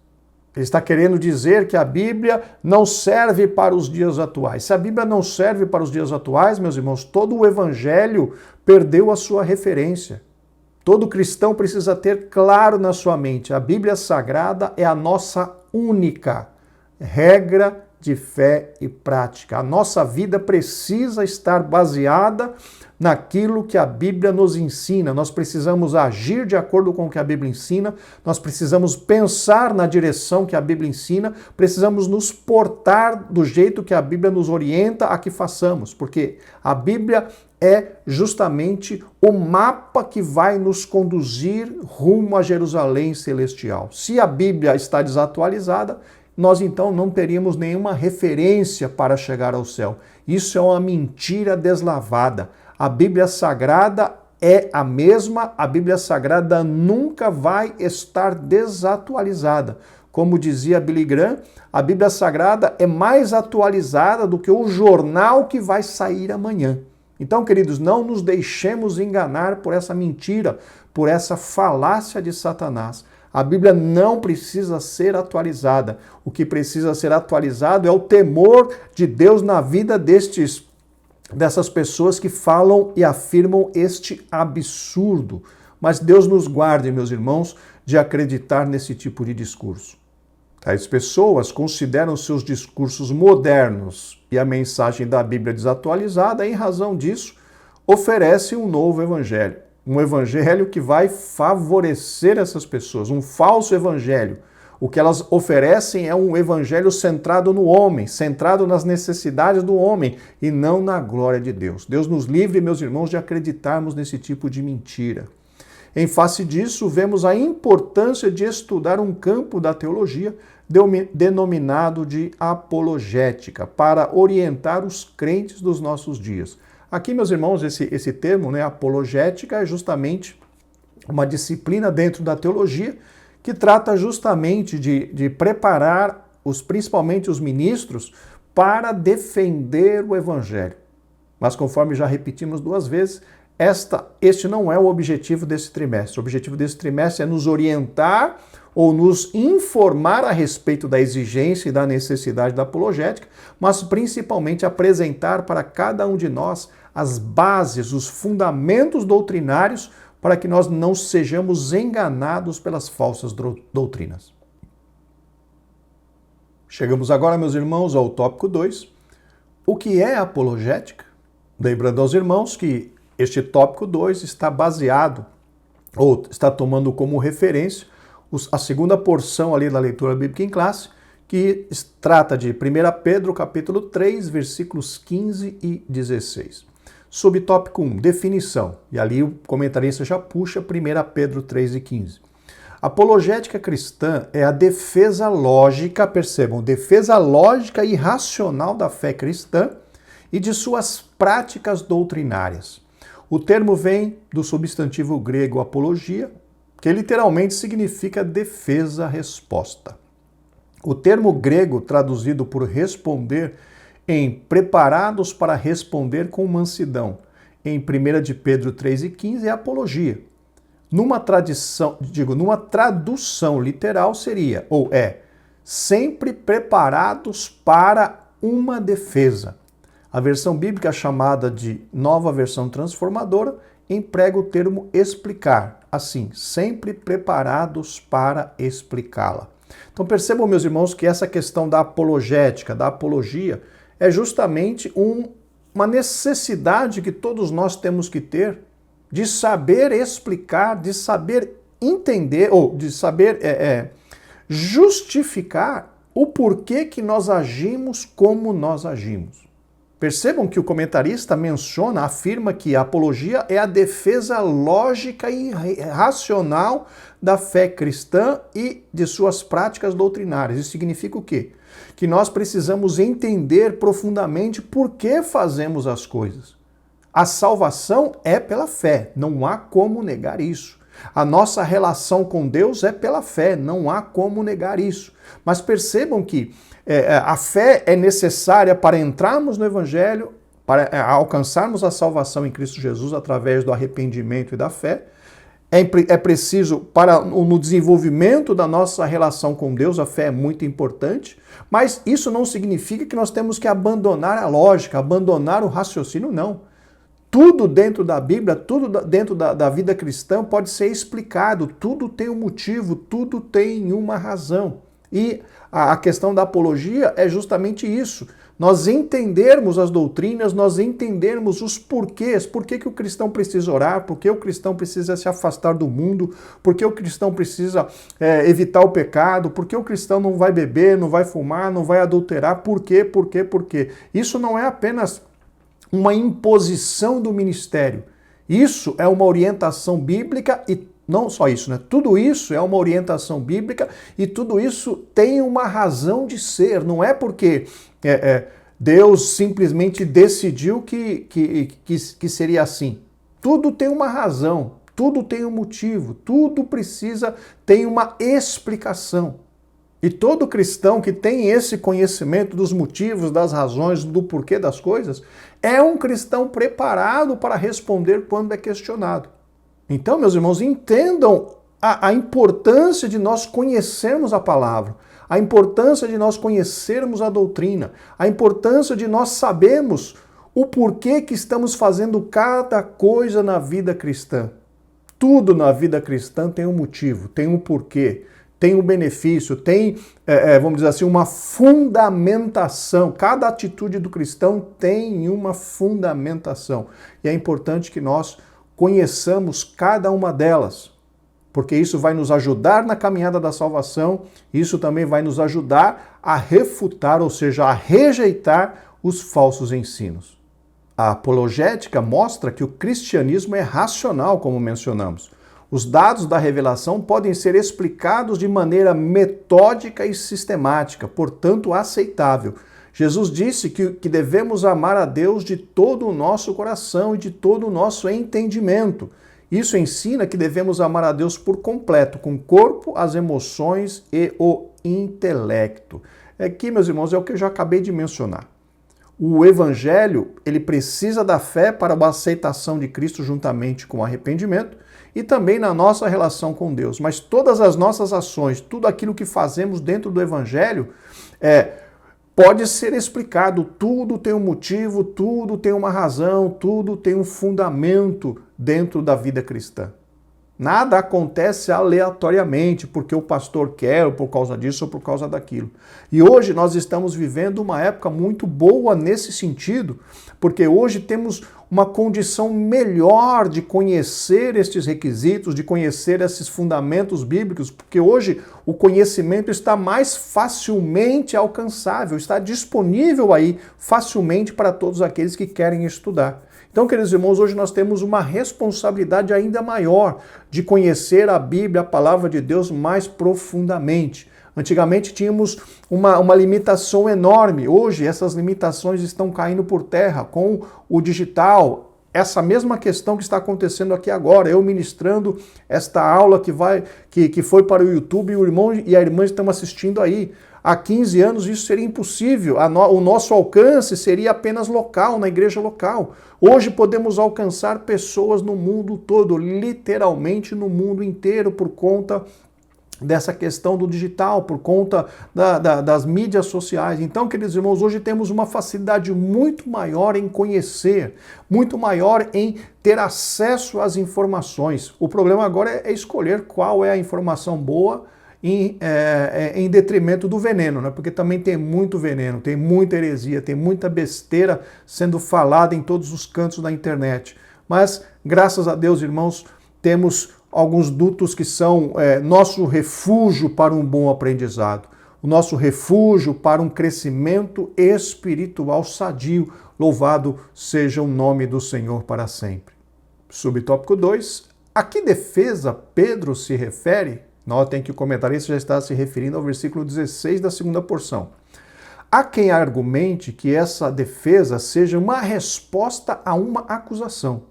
Ele está querendo dizer que a Bíblia não serve para os dias atuais. Se a Bíblia não serve para os dias atuais, meus irmãos, todo o evangelho perdeu a sua referência. Todo cristão precisa ter claro na sua mente, a Bíblia Sagrada é a nossa única regra de fé e prática. A nossa vida precisa estar baseada naquilo que a Bíblia nos ensina. Nós precisamos agir de acordo com o que a Bíblia ensina, nós precisamos pensar na direção que a Bíblia ensina, precisamos nos portar do jeito que a Bíblia nos orienta a que façamos, porque a Bíblia é justamente o mapa que vai nos conduzir rumo a Jerusalém celestial. Se a Bíblia está desatualizada, nós então não teríamos nenhuma referência para chegar ao céu. Isso é uma mentira deslavada. A Bíblia Sagrada é a mesma, a Bíblia Sagrada nunca vai estar desatualizada. Como dizia Billy Graham, a Bíblia Sagrada é mais atualizada do que o jornal que vai sair amanhã. Então, queridos, não nos deixemos enganar por essa mentira, por essa falácia de Satanás. A Bíblia não precisa ser atualizada. O que precisa ser atualizado é o temor de Deus na vida dessas pessoas que falam e afirmam este absurdo. Mas Deus nos guarde, meus irmãos, de acreditar nesse tipo de discurso. Tais pessoas consideram seus discursos modernos e a mensagem da Bíblia desatualizada, em razão disso, oferecem um novo evangelho. Um evangelho que vai favorecer essas pessoas, um falso evangelho. O que elas oferecem é um evangelho centrado no homem, centrado nas necessidades do homem e não na glória de Deus. Deus nos livre, meus irmãos, de acreditarmos nesse tipo de mentira. Em face disso, vemos a importância de estudar um campo da teologia denominado de apologética, para orientar os crentes dos nossos dias. Aqui, meus irmãos, esse termo, apologética, é justamente uma disciplina dentro da teologia que trata justamente de preparar principalmente os ministros para defender o evangelho. Mas conforme já repetimos 2 vezes, este não é o objetivo desse trimestre. O objetivo desse trimestre é nos orientar ou nos informar a respeito da exigência e da necessidade da apologética, mas principalmente apresentar para cada um de nós as bases, os fundamentos doutrinários para que nós não sejamos enganados pelas falsas doutrinas. Chegamos agora, meus irmãos, ao tópico 2. O que é apologética? Lembrando aos irmãos que este tópico 2 está baseado, ou está tomando como referência, a segunda porção ali da leitura bíblica em classe, que trata de 1 Pedro, capítulo 3, versículos 15 e 16. Subtópico 1, definição. E ali o comentarista já puxa 1 Pedro 3 e 15. Apologética cristã é a defesa lógica, percebam, defesa lógica e racional da fé cristã e de suas práticas doutrinárias. O termo vem do substantivo grego apologia, que literalmente significa defesa-resposta. O termo grego traduzido por responder em preparados para responder com mansidão, em 1 de Pedro 3 e 15, é apologia. Numa tradução literal seria, ou é, sempre preparados para uma defesa. A versão bíblica chamada de Nova Versão Transformadora emprega o termo explicar, assim, sempre preparados para explicá-la. Então percebam, meus irmãos, que essa questão da apologética, da apologia, é justamente uma necessidade que todos nós temos que ter de saber explicar, de saber entender, ou de saber justificar o porquê que nós agimos como nós agimos. Percebam que o comentarista afirma que a apologia é a defesa lógica e racional da fé cristã e de suas práticas doutrinárias. Isso significa o quê? Que nós precisamos entender profundamente por que fazemos as coisas. A salvação é pela fé, não há como negar isso. A nossa relação com Deus é pela fé, não há como negar isso. Mas percebam que a fé é necessária para entrarmos no Evangelho, para alcançarmos a salvação em Cristo Jesus através do arrependimento e da fé. É preciso, no desenvolvimento da nossa relação com Deus, a fé é muito importante, mas isso não significa que nós temos que abandonar a lógica, abandonar o raciocínio, não. Tudo dentro da Bíblia, tudo dentro da vida cristã pode ser explicado, tudo tem um motivo, tudo tem uma razão. E a questão da apologia é justamente isso. Nós entendermos as doutrinas, nós entendermos os porquês, por que o cristão precisa orar, por que o cristão precisa se afastar do mundo, por que o cristão precisa evitar o pecado, por que o cristão não vai beber, não vai fumar, não vai adulterar, por quê? Isso não é apenas uma imposição do ministério. Isso é uma orientação bíblica e não só isso, né? Tudo isso é uma orientação bíblica e tudo isso tem uma razão de ser. Não é porque Deus simplesmente decidiu que seria assim. Tudo tem uma razão, tudo tem um motivo, tudo tem uma explicação. E todo cristão que tem esse conhecimento dos motivos, das razões, do porquê das coisas, é um cristão preparado para responder quando é questionado. Então, meus irmãos, entendam a importância de nós conhecermos a palavra, a importância de nós conhecermos a doutrina, a importância de nós sabermos o porquê que estamos fazendo cada coisa na vida cristã. Tudo na vida cristã tem um motivo, tem um porquê, tem um benefício, tem, vamos dizer assim, uma fundamentação. Cada atitude do cristão tem uma fundamentação. E é importante que nós conheçamos cada uma delas, porque isso vai nos ajudar na caminhada da salvação, isso também vai nos ajudar a refutar, ou seja, a rejeitar os falsos ensinos. A apologética mostra que o cristianismo é racional, como mencionamos. Os dados da revelação podem ser explicados de maneira metódica e sistemática, portanto aceitável. Jesus disse que devemos amar a Deus de todo o nosso coração e de todo o nosso entendimento. Isso ensina que devemos amar a Deus por completo, com o corpo, as emoções e o intelecto. Aqui, meus irmãos, é o que eu já acabei de mencionar. O evangelho, ele precisa da fé para a aceitação de Cristo juntamente com o arrependimento, e também na nossa relação com Deus. Mas todas as nossas ações, tudo aquilo que fazemos dentro do Evangelho, pode ser explicado, tudo tem um motivo, tudo tem uma razão, tudo tem um fundamento dentro da vida cristã. Nada acontece aleatoriamente, porque o pastor quer, ou por causa disso, ou por causa daquilo. E hoje nós estamos vivendo uma época muito boa nesse sentido, porque hoje temos uma condição melhor de conhecer estes requisitos, de conhecer esses fundamentos bíblicos, porque hoje o conhecimento está mais facilmente alcançável, está disponível aí facilmente para todos aqueles que querem estudar. Então, queridos irmãos, hoje nós temos uma responsabilidade ainda maior de conhecer a Bíblia, a palavra de Deus, mais profundamente. Antigamente tínhamos uma limitação enorme. Hoje essas limitações estão caindo por terra com o digital. Essa mesma questão que está acontecendo aqui agora, eu ministrando esta aula que foi para o YouTube, o irmão e a irmã estão assistindo aí. Há 15 anos isso seria impossível, o nosso alcance seria apenas local, na igreja local. Hoje podemos alcançar pessoas no mundo todo, literalmente no mundo inteiro, por conta dessa questão do digital, por conta das mídias sociais. Então, queridos irmãos, hoje temos uma facilidade muito maior em conhecer, muito maior em ter acesso às informações. O problema agora é escolher qual é a informação boa em detrimento do veneno, né? Porque também tem muito veneno, tem muita heresia, tem muita besteira sendo falada em todos os cantos da internet. Mas, graças a Deus, irmãos, temos alguns dutos que são nosso refúgio para um bom aprendizado, o nosso refúgio para um crescimento espiritual sadio. Louvado seja o nome do Senhor para sempre. Subtópico 2. A que defesa Pedro se refere? Notem que o comentarista já está se referindo ao versículo 16 da segunda porção. Há quem argumente que essa defesa seja uma resposta a uma acusação,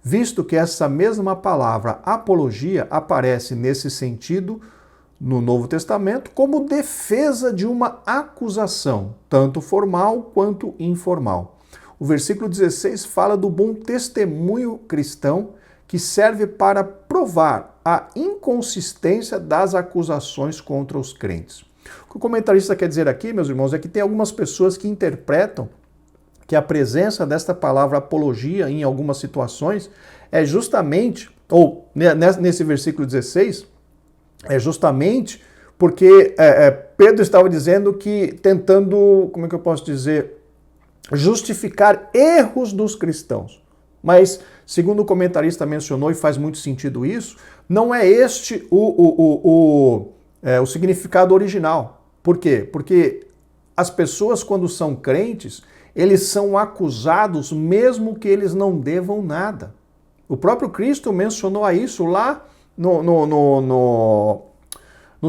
visto que essa mesma palavra apologia aparece nesse sentido no Novo Testamento como defesa de uma acusação, tanto formal quanto informal. O versículo 16 fala do bom testemunho cristão que serve para provar a inconsistência das acusações contra os crentes. O que o comentarista quer dizer aqui, meus irmãos, é que tem algumas pessoas que interpretam que a presença desta palavra apologia em algumas situações é justamente, ou nesse versículo 16, é justamente porque Pedro estava dizendo que, tentando, como é que eu posso dizer, justificar erros dos cristãos. Mas, segundo o comentarista mencionou, e faz muito sentido isso, não é este o significado original. Por quê? Porque as pessoas, quando são crentes, eles são acusados mesmo que eles não devam nada. O próprio Cristo mencionou isso lá no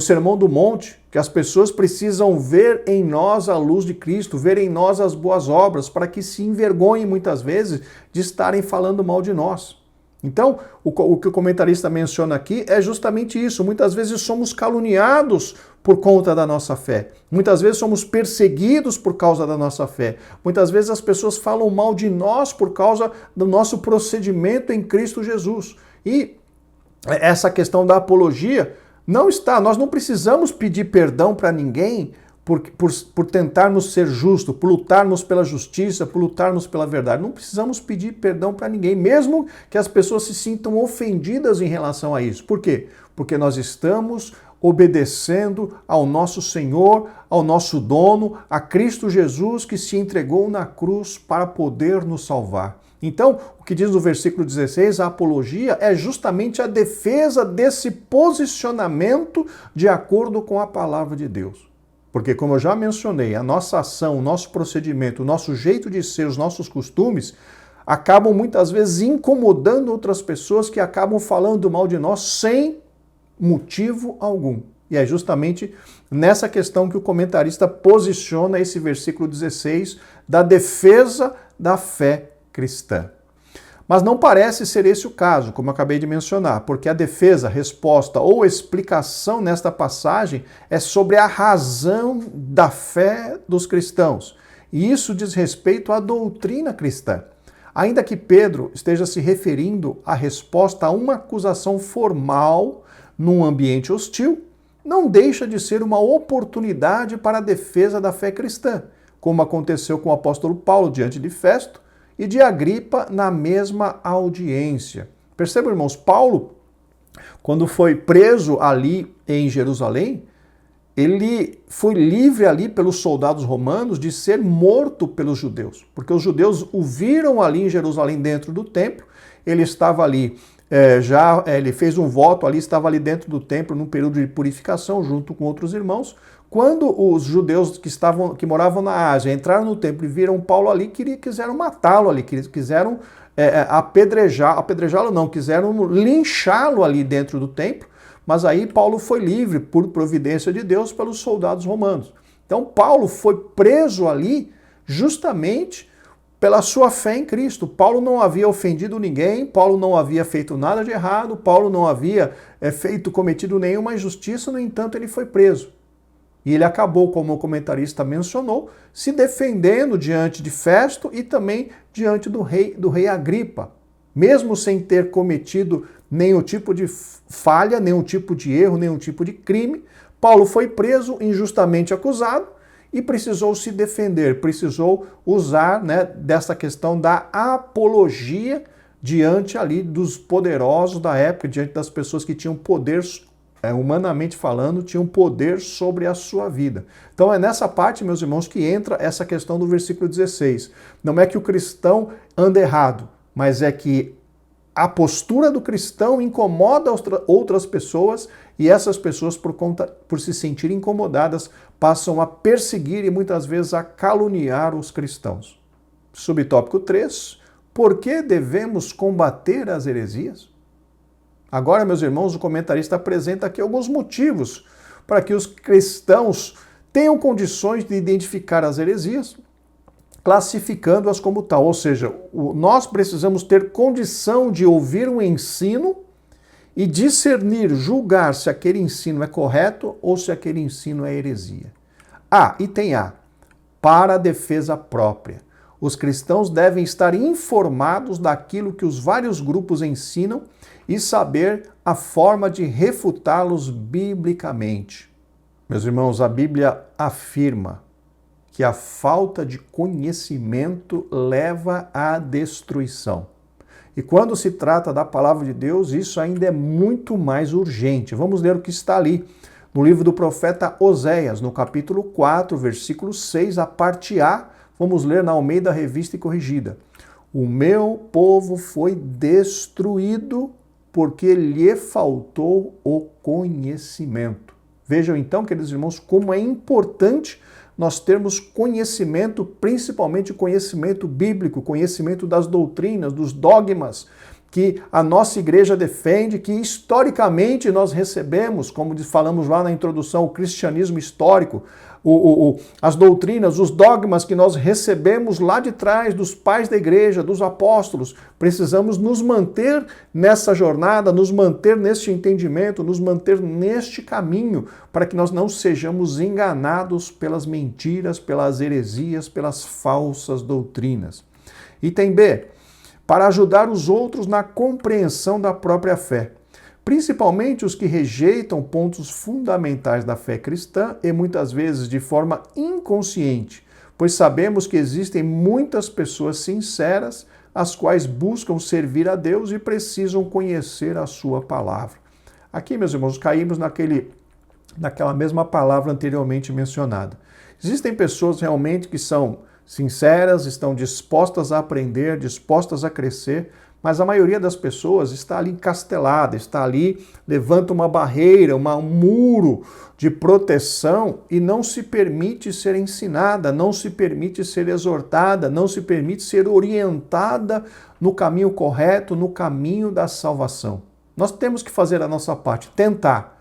Sermão do Monte, que as pessoas precisam ver em nós a luz de Cristo, ver em nós as boas obras, para que se envergonhem muitas vezes de estarem falando mal de nós. Então, o que o comentarista menciona aqui é justamente isso. Muitas vezes somos caluniados por conta da nossa fé. Muitas vezes somos perseguidos por causa da nossa fé. Muitas vezes as pessoas falam mal de nós por causa do nosso procedimento em Cristo Jesus. E essa questão da apologia nós não precisamos pedir perdão para ninguém por tentarmos ser justos, por lutarmos pela justiça, por lutarmos pela verdade. Não precisamos pedir perdão para ninguém, mesmo que as pessoas se sintam ofendidas em relação a isso. Por quê? Porque nós estamos obedecendo ao nosso Senhor, ao nosso dono, a Cristo Jesus, que se entregou na cruz para poder nos salvar. Então, o que diz no versículo 16, a apologia é justamente a defesa desse posicionamento de acordo com a palavra de Deus. Porque, como eu já mencionei, a nossa ação, o nosso procedimento, o nosso jeito de ser, os nossos costumes, acabam muitas vezes incomodando outras pessoas que acabam falando mal de nós sem motivo algum. E é justamente nessa questão que o comentarista posiciona esse versículo 16 da defesa da fé cristã. Mas não parece ser esse o caso, como eu acabei de mencionar, porque a defesa, resposta ou explicação nesta passagem é sobre a razão da fé dos cristãos. E isso diz respeito à doutrina cristã. Ainda que Pedro esteja se referindo à resposta a uma acusação formal num ambiente hostil, não deixa de ser uma oportunidade para a defesa da fé cristã, como aconteceu com o apóstolo Paulo diante de Festo e de Agripa na mesma audiência. Percebam, irmãos, Paulo, quando foi preso ali em Jerusalém, ele foi livre ali pelos soldados romanos de ser morto pelos judeus, porque os judeus o viram ali em Jerusalém dentro do templo, ele estava ali, ele fez um voto ali, estava ali dentro do templo num período de purificação junto com outros irmãos. Quando os judeus que moravam na Ásia entraram no templo e viram Paulo ali, quiseram matá-lo ali, quiseram apedrejá-lo não, quiseram linchá-lo ali dentro do templo, mas aí Paulo foi livre por providência de Deus pelos soldados romanos. Então Paulo foi preso ali justamente pela sua fé em Cristo. Paulo não havia ofendido ninguém, Paulo não havia feito nada de errado, Paulo não havia cometido nenhuma injustiça, no entanto ele foi preso. E ele acabou, como o comentarista mencionou, se defendendo diante de Festo e também diante do rei Agripa. Mesmo sem ter cometido nenhum tipo de falha, nenhum tipo de erro, nenhum tipo de crime, Paulo foi preso, injustamente acusado, e precisou se defender, precisou usar dessa questão da apologia diante ali dos poderosos da época, diante das pessoas que tinham poder, humanamente falando, tinham poder sobre a sua vida. Então é nessa parte, meus irmãos, que entra essa questão do versículo 16. Não é que o cristão anda errado, mas é que a postura do cristão incomoda outras pessoas e essas pessoas, por se sentirem incomodadas, passam a perseguir e muitas vezes a caluniar os cristãos. Subtópico 3. Por que devemos combater as heresias? Agora, meus irmãos, o comentarista apresenta aqui alguns motivos para que os cristãos tenham condições de identificar as heresias, classificando-as como tal. Ou seja, nós precisamos ter condição de ouvir um ensino e discernir, julgar se aquele ensino é correto ou se aquele ensino é heresia. Item A, para a defesa própria. Os cristãos devem estar informados daquilo que os vários grupos ensinam e saber a forma de refutá-los biblicamente. Meus irmãos, a Bíblia afirma que a falta de conhecimento leva à destruição. E quando se trata da palavra de Deus, isso ainda é muito mais urgente. Vamos ler o que está ali no livro do profeta Oséias, no capítulo 4, versículo 6, a parte A, vamos ler na Almeida Revista e Corrigida. O meu povo foi destruído porque lhe faltou o conhecimento. Vejam então, queridos irmãos, como é importante nós termos conhecimento, principalmente conhecimento bíblico, conhecimento das doutrinas, dos dogmas que a nossa igreja defende, que historicamente nós recebemos, como falamos lá na introdução, o cristianismo histórico, as doutrinas, os dogmas que nós recebemos lá de trás dos pais da igreja, dos apóstolos. Precisamos nos manter nessa jornada, nos manter neste entendimento, nos manter neste caminho, para que nós não sejamos enganados pelas mentiras, pelas heresias, pelas falsas doutrinas. Item B, para ajudar os outros na compreensão da própria fé, principalmente os que rejeitam pontos fundamentais da fé cristã e muitas vezes de forma inconsciente, pois sabemos que existem muitas pessoas sinceras as quais buscam servir a Deus e precisam conhecer a sua palavra. Aqui, meus irmãos, caímos naquela mesma palavra anteriormente mencionada. Existem pessoas realmente que são sinceras, estão dispostas a aprender, dispostas a crescer, mas a maioria das pessoas está ali encastelada, está ali, levanta uma barreira, um muro de proteção e não se permite ser ensinada, não se permite ser exortada, não se permite ser orientada no caminho correto, no caminho da salvação. Nós temos que fazer a nossa parte, tentar,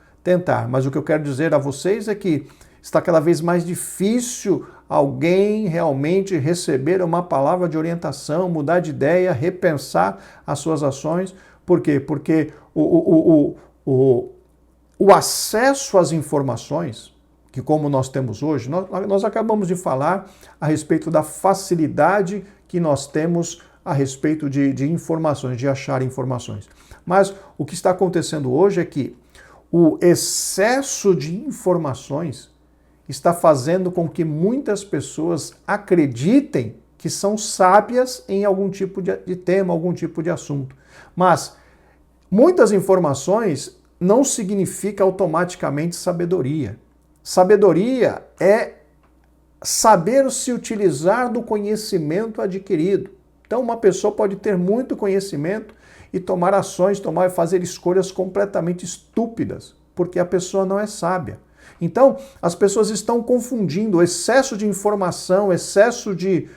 mas o que eu quero dizer a vocês é que está cada vez mais difícil alguém realmente receber uma palavra de orientação, mudar de ideia, repensar as suas ações. Por quê? Porque o acesso às informações, que como nós temos hoje, nós acabamos de falar a respeito da facilidade que nós temos a respeito de informações, de achar informações. Mas o que está acontecendo hoje é que o excesso de informações está fazendo com que muitas pessoas acreditem que são sábias em algum tipo de tema, algum tipo de assunto. Mas muitas informações não significa automaticamente sabedoria. Sabedoria é saber se utilizar do conhecimento adquirido. Então, uma pessoa pode ter muito conhecimento e tomar ações, fazer escolhas completamente estúpidas, porque a pessoa não é sábia. Então, as pessoas estão confundindo o excesso de informação, excesso de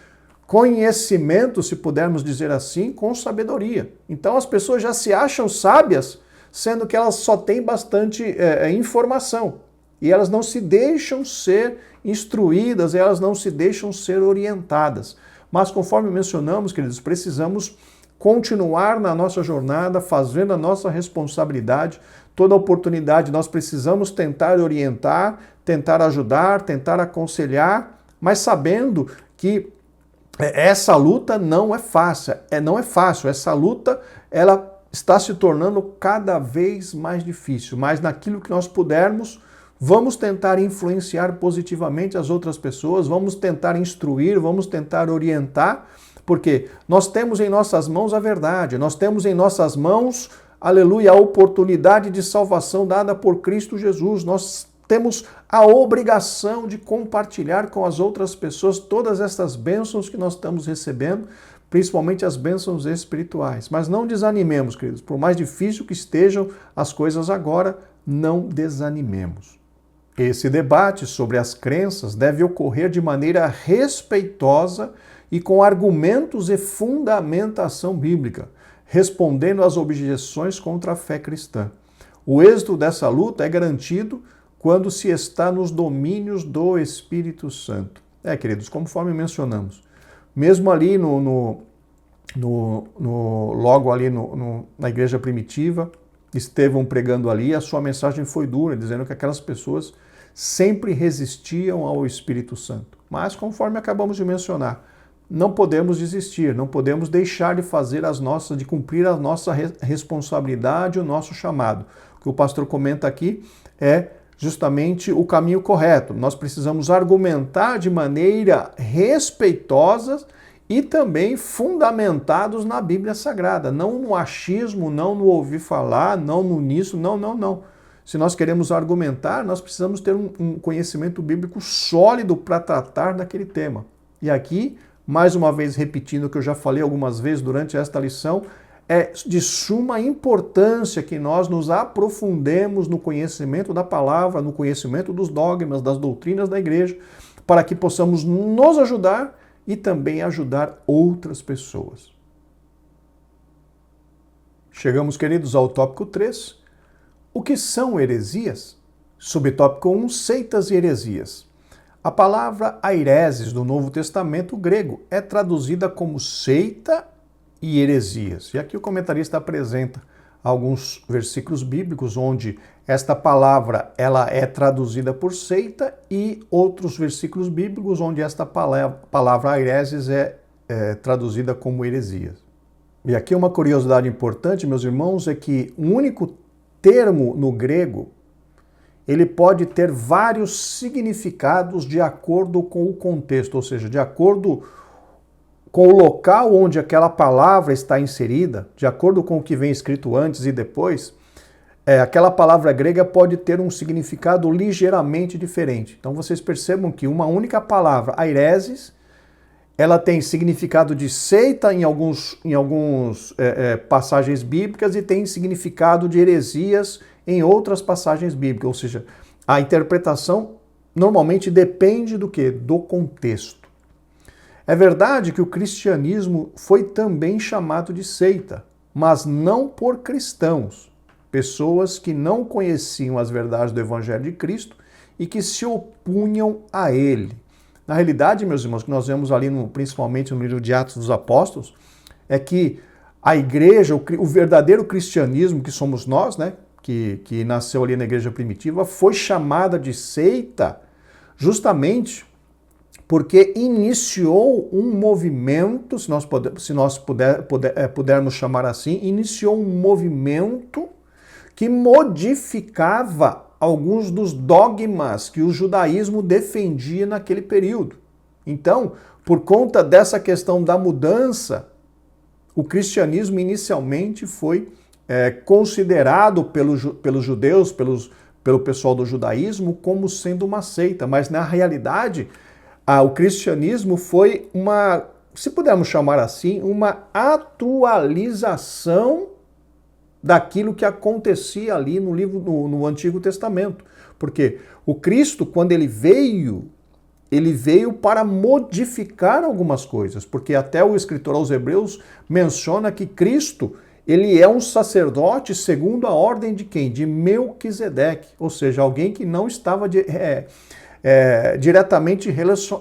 conhecimento, se pudermos dizer assim, com sabedoria. Então, as pessoas já se acham sábias, sendo que elas só têm bastante informação. E elas não se deixam ser instruídas, elas não se deixam ser orientadas. Mas, conforme mencionamos, queridos, precisamos continuar na nossa jornada, fazendo a nossa responsabilidade. Toda oportunidade nós precisamos tentar orientar, tentar ajudar, tentar aconselhar, mas sabendo que essa luta não é fácil. Não é fácil. Essa luta, ela está se tornando cada vez mais difícil. Mas naquilo que nós pudermos, vamos tentar influenciar positivamente as outras pessoas, vamos tentar instruir, vamos tentar orientar, porque nós temos em nossas mãos a verdade, nós temos em nossas mãos, aleluia, a oportunidade de salvação dada por Cristo Jesus. Nós temos a obrigação de compartilhar com as outras pessoas todas essas bênçãos que nós estamos recebendo, principalmente as bênçãos espirituais. Mas não desanimemos, queridos, por mais difícil que estejam as coisas agora, não desanimemos. Esse debate sobre as crenças deve ocorrer de maneira respeitosa e com argumentos e fundamentação bíblica, respondendo às objeções contra a fé cristã. O êxito dessa luta é garantido quando se está nos domínios do Espírito Santo. Queridos, conforme mencionamos, mesmo ali logo ali na igreja primitiva, Estevão pregando ali, a sua mensagem foi dura, dizendo que aquelas pessoas sempre resistiam ao Espírito Santo. Mas, conforme acabamos de mencionar, não podemos desistir, não podemos deixar de cumprir a nossa responsabilidade, o nosso chamado. O que o pastor comenta aqui é justamente o caminho correto. Nós precisamos argumentar de maneira respeitosa e também fundamentados na Bíblia Sagrada, não no achismo, não no ouvir falar, não no nisso, não. Se nós queremos argumentar, nós precisamos ter um conhecimento bíblico sólido para tratar daquele tema. E aqui, mais uma vez repetindo o que eu já falei algumas vezes durante esta lição, é de suma importância que nós nos aprofundemos no conhecimento da palavra, no conhecimento dos dogmas, das doutrinas da igreja, para que possamos nos ajudar e também ajudar outras pessoas. Chegamos, queridos, ao tópico 3. O que são heresias? Subtópico 1, seitas e heresias. A palavra aireses do Novo Testamento grego é traduzida como seita e heresias. E aqui o comentarista apresenta alguns versículos bíblicos onde esta palavra ela é traduzida por seita e outros versículos bíblicos onde esta palavra aireses é traduzida como heresias. E aqui uma curiosidade importante, meus irmãos, é que o único termo no grego ele pode ter vários significados de acordo com o contexto, ou seja, de acordo com o local onde aquela palavra está inserida, de acordo com o que vem escrito antes e depois, aquela palavra grega pode ter um significado ligeiramente diferente. Então vocês percebam que uma única palavra, aireses, ela tem significado de seita em alguns passagens bíblicas e tem significado de heresias em outras passagens bíblicas. Ou seja, a interpretação normalmente depende do quê? Do contexto. É verdade que o cristianismo foi também chamado de seita, mas não por cristãos, pessoas que não conheciam as verdades do Evangelho de Cristo e que se opunham a ele. Na realidade, meus irmãos, que nós vemos ali, principalmente no livro de Atos dos Apóstolos, é que a igreja, o verdadeiro cristianismo que somos nós, né, que nasceu ali na igreja primitiva, foi chamada de seita justamente porque iniciou um movimento, se nós pudermos chamar assim, iniciou um movimento que modificava alguns dos dogmas que o judaísmo defendia naquele período. Então, por conta dessa questão da mudança, o cristianismo inicialmente foi considerado pelos judeus, pelo pessoal do judaísmo, como sendo uma seita, mas na realidade o cristianismo foi se pudermos chamar assim, uma atualização daquilo que acontecia ali no Antigo Testamento. Porque o Cristo, quando ele veio para modificar algumas coisas, porque até o escritor aos Hebreus menciona que Cristo, ele é um sacerdote segundo a ordem de quem? De Melquisedeque, ou seja, alguém que não estava diretamente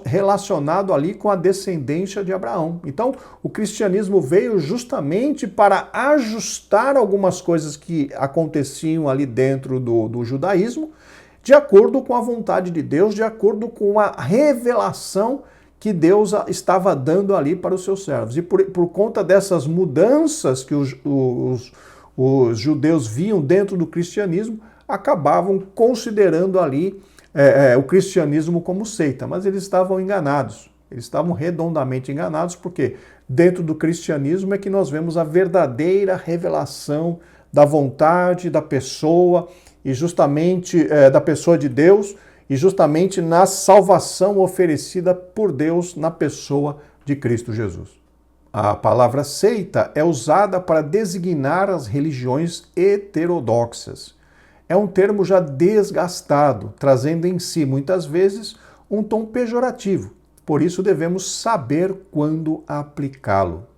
relacionado ali com a descendência de Abraão. Então, o cristianismo veio justamente para ajustar algumas coisas que aconteciam ali dentro do judaísmo, de acordo com a vontade de Deus, de acordo com a revelação que Deus estava dando ali para os seus servos. E por conta dessas mudanças que os judeus viam dentro do cristianismo, acabavam considerando ali o cristianismo como seita. Mas eles estavam enganados. Eles estavam redondamente enganados, porque dentro do cristianismo é que nós vemos a verdadeira revelação da vontade da pessoa, e justamente da pessoa de Deus, e justamente na salvação oferecida por Deus na pessoa de Cristo Jesus. A palavra seita é usada para designar as religiões heterodoxas. É um termo já desgastado, trazendo em si, muitas vezes, um tom pejorativo. Por isso devemos saber quando aplicá-lo.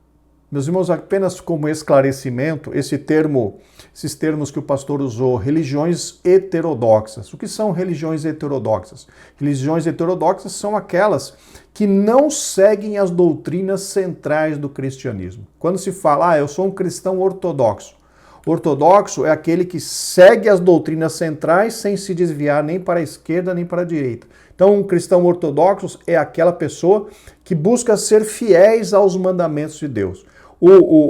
Meus irmãos, apenas como esclarecimento, esses termos que o pastor usou, religiões heterodoxas. O que são religiões heterodoxas? Religiões heterodoxas são aquelas que não seguem as doutrinas centrais do cristianismo. Quando se fala, eu sou um cristão ortodoxo. Ortodoxo é aquele que segue as doutrinas centrais sem se desviar nem para a esquerda nem para a direita. Então, um cristão ortodoxo é aquela pessoa que busca ser fiéis aos mandamentos de Deus.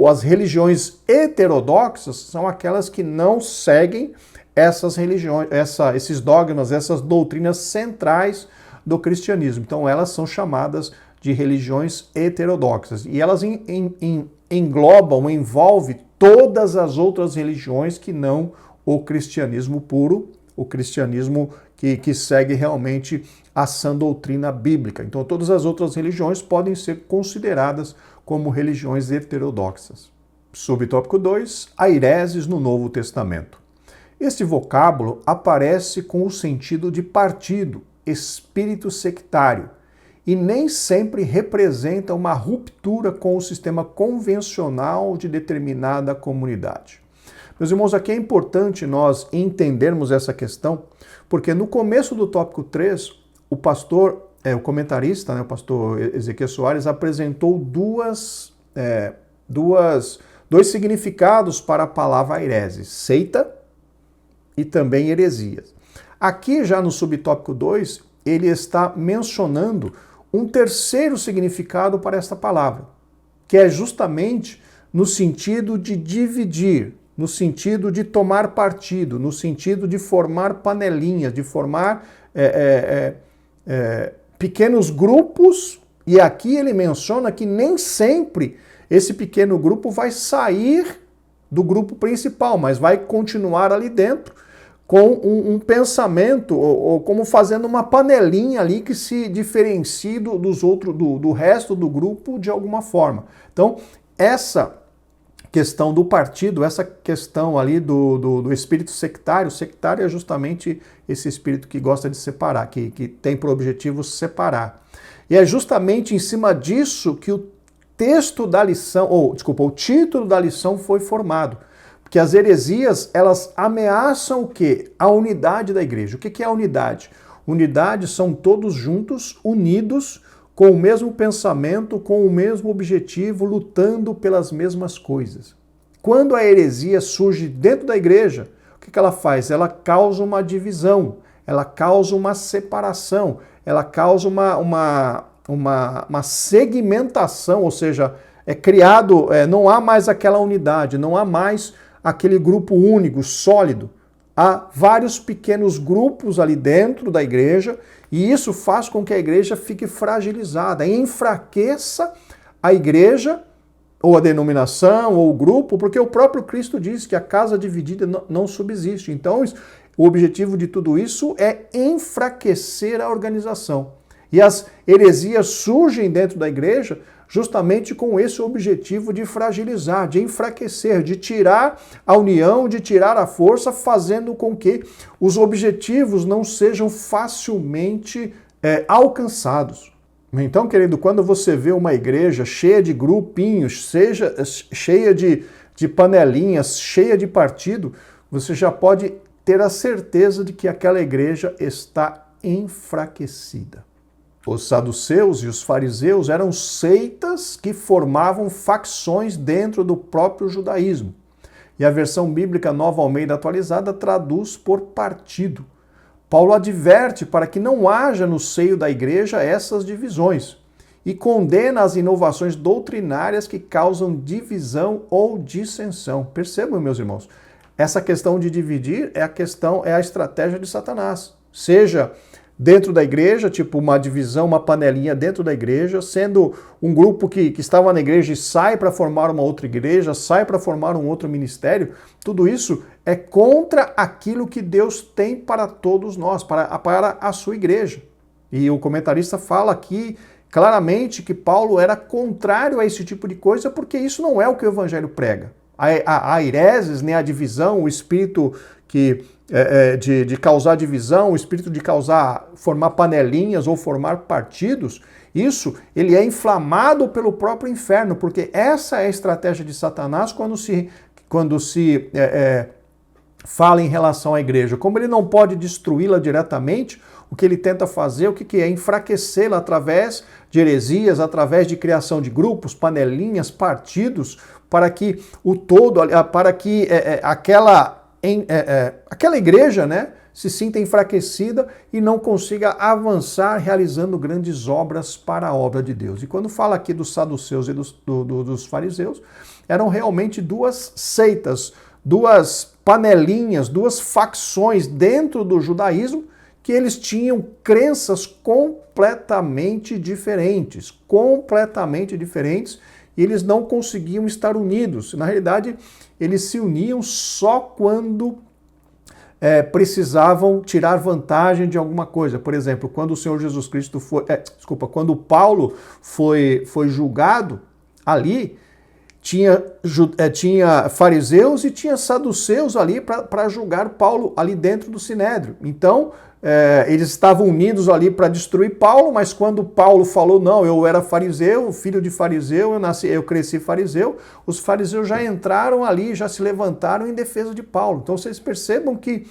As religiões heterodoxas são aquelas que não seguem essas religiões, esses dogmas, essas doutrinas centrais do cristianismo. Então, elas são chamadas de religiões heterodoxas. E elas envolvem todas as outras religiões que não o cristianismo puro, o cristianismo que segue realmente a sã doutrina bíblica. Então, todas as outras religiões podem ser consideradas como religiões heterodoxas. Subtópico 2, aireses no Novo Testamento. Este vocábulo aparece com o sentido de partido, espírito sectário, e nem sempre representa uma ruptura com o sistema convencional de determinada comunidade. Meus irmãos, aqui é importante nós entendermos essa questão, porque no começo do tópico 3, o comentarista, o pastor Ezequiel Soares, apresentou dois significados para a palavra aireses, seita e também heresias. Aqui, já no subtópico 2, ele está mencionando um terceiro significado para esta palavra, que é justamente no sentido de dividir, no sentido de tomar partido, no sentido de formar panelinhas, de formar pequenos grupos, e aqui ele menciona que nem sempre esse pequeno grupo vai sair do grupo principal, mas vai continuar ali dentro com um pensamento, ou como fazendo uma panelinha ali que se diferencie do resto do grupo de alguma forma. Então, essa questão do partido, essa questão ali do espírito sectário, sectário é justamente esse espírito que gosta de separar, que tem por objetivo separar. E é justamente em cima disso que o título da lição foi formado. Porque as heresias, elas ameaçam o quê? A unidade da igreja. O que é a unidade? Unidade são todos juntos, unidos, com o mesmo pensamento, com o mesmo objetivo, lutando pelas mesmas coisas. Quando a heresia surge dentro da igreja, o que ela faz? Ela causa uma divisão, ela causa uma separação, ela causa uma segmentação, ou seja, não há mais aquela unidade, não há mais aquele grupo único, sólido. Há vários pequenos grupos ali dentro da igreja e isso faz com que a igreja fique fragilizada, enfraqueça a igreja, ou a denominação, ou o grupo, porque o próprio Cristo diz que a casa dividida não subsiste. Então, o objetivo de tudo isso é enfraquecer a organização. E as heresias surgem dentro da igreja justamente com esse objetivo de fragilizar, de enfraquecer, de tirar a união, de tirar a força, fazendo com que os objetivos não sejam facilmente alcançados. Então, querido, quando você vê uma igreja cheia de grupinhos, cheia de panelinhas, cheia de partido, você já pode ter a certeza de que aquela igreja está enfraquecida. Os saduceus e os fariseus eram seitas que formavam facções dentro do próprio judaísmo. E a versão bíblica Nova Almeida Atualizada traduz por partido. Paulo adverte para que não haja no seio da igreja essas divisões e condena as inovações doutrinárias que causam divisão ou dissensão. Percebam, meus irmãos, essa questão de dividir é a estratégia de Satanás. Seja dentro da igreja, tipo uma divisão, uma panelinha dentro da igreja, sendo um grupo que estava na igreja e sai para formar uma outra igreja, sai para formar um outro ministério, tudo isso é contra aquilo que Deus tem para todos nós, para a sua igreja. E o comentarista fala aqui claramente que Paulo era contrário a esse tipo de coisa, porque isso não é o que o evangelho prega. A hereses, né, a divisão, o espírito de causar divisão, o espírito de formar panelinhas ou formar partidos, ele é inflamado pelo próprio inferno, porque essa é a estratégia de Satanás quando se fala em relação à igreja. Como ele não pode destruí-la diretamente, o que ele tenta fazer, o que é? Enfraquecê-la através de heresias, através de criação de grupos, panelinhas, partidos, para que aquela igreja, né, se sinta enfraquecida e não consiga avançar realizando grandes obras para a obra de Deus. E quando fala aqui dos saduceus e dos fariseus, eram realmente duas seitas, duas panelinhas, duas facções dentro do judaísmo, que eles tinham crenças completamente diferentes, e eles não conseguiam estar unidos. Na realidade, eles se uniam só quando precisavam tirar vantagem de alguma coisa. Por exemplo, quando o Senhor Jesus Cristo quando Paulo foi julgado, ali tinha fariseus e tinha saduceus ali para julgar Paulo ali dentro do Sinédrio. Então, eles estavam unidos ali para destruir Paulo, mas quando Paulo falou, não, eu era fariseu, filho de fariseu, eu cresci fariseu, os fariseus já entraram ali, já se levantaram em defesa de Paulo. Então vocês percebam que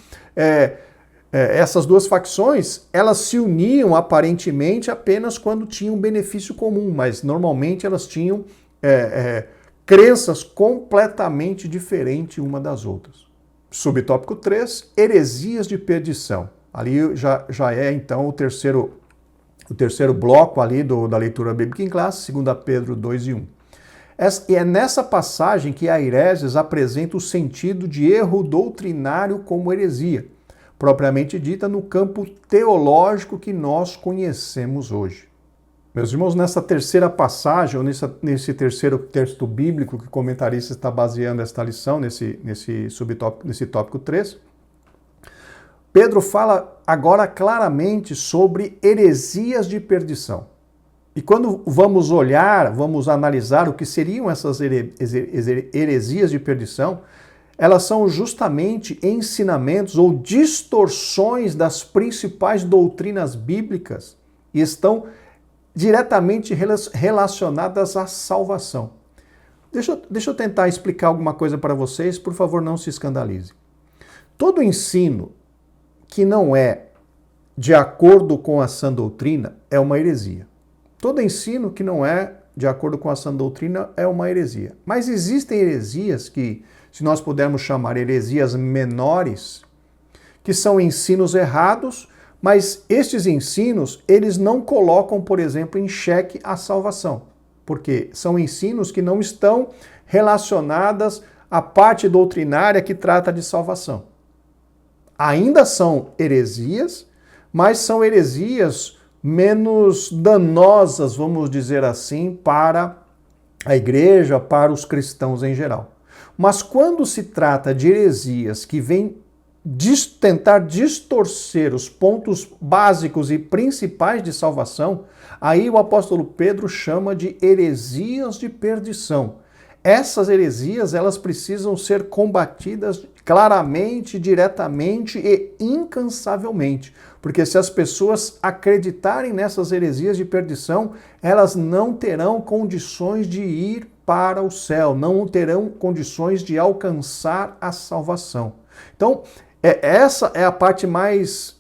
essas duas facções, elas se uniam aparentemente apenas quando tinham um benefício comum, mas normalmente elas tinham crenças completamente diferentes uma das outras. Subtópico 3, heresias de perdição. Ali já é, então, o terceiro bloco ali da leitura bíblica em classe, 2 Pedro 2:1. E é nessa passagem que a hereses apresenta o sentido de erro doutrinário como heresia, propriamente dita no campo teológico que nós conhecemos hoje. Meus irmãos, nessa terceira passagem, ou nesse terceiro texto bíblico que o comentarista está baseando esta lição, nesse tópico 3, Pedro fala agora claramente sobre heresias de perdição. E quando vamos analisar o que seriam essas heresias de perdição, elas são justamente ensinamentos ou distorções das principais doutrinas bíblicas e estão diretamente relacionadas à salvação. Deixa eu tentar explicar alguma coisa para vocês, por favor, não se escandalize. Todo ensino que não é de acordo com a sã doutrina é uma heresia. Todo ensino que não é de acordo com a sã doutrina é uma heresia. Mas existem heresias que, se nós pudermos chamar heresias menores, que são ensinos errados, mas estes ensinos, eles não colocam, por exemplo, em xeque a salvação, porque são ensinos que não estão relacionadas à parte doutrinária que trata de salvação. Ainda são heresias, mas são heresias menos danosas, vamos dizer assim, para a igreja, para os cristãos em geral. Mas quando se trata de heresias que vêm tentar distorcer os pontos básicos e principais de salvação, aí o apóstolo Pedro chama de heresias de perdição. Essas heresias, elas precisam ser combatidas claramente, diretamente e incansavelmente. Porque se as pessoas acreditarem nessas heresias de perdição, elas não terão condições de ir para o céu, não terão condições de alcançar a salvação. Então, essa é a parte mais,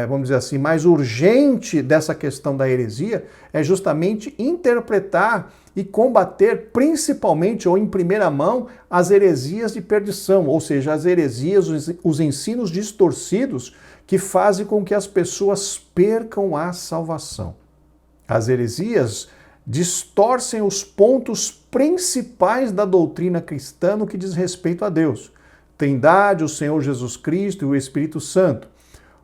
vamos dizer assim, mais urgente dessa questão da heresia, é justamente interpretar e combater principalmente ou em primeira mão as heresias de perdição, ou seja, as heresias, os ensinos distorcidos que fazem com que as pessoas percam a salvação. As heresias distorcem os pontos principais da doutrina cristã no que diz respeito a Deus. Trindade, o Senhor Jesus Cristo e o Espírito Santo.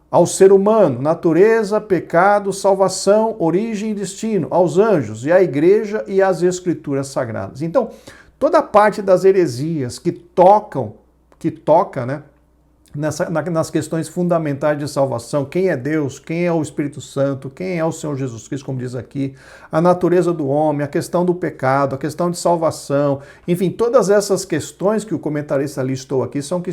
Ao ser humano, natureza, pecado, salvação, origem e destino. Aos anjos e à igreja e às escrituras sagradas. Então, toda a parte das heresias que toca, né, nas questões fundamentais de salvação, quem é Deus, quem é o Espírito Santo, quem é o Senhor Jesus Cristo, como diz aqui, a natureza do homem, a questão do pecado, a questão de salvação, enfim, todas essas questões que o comentarista listou aqui são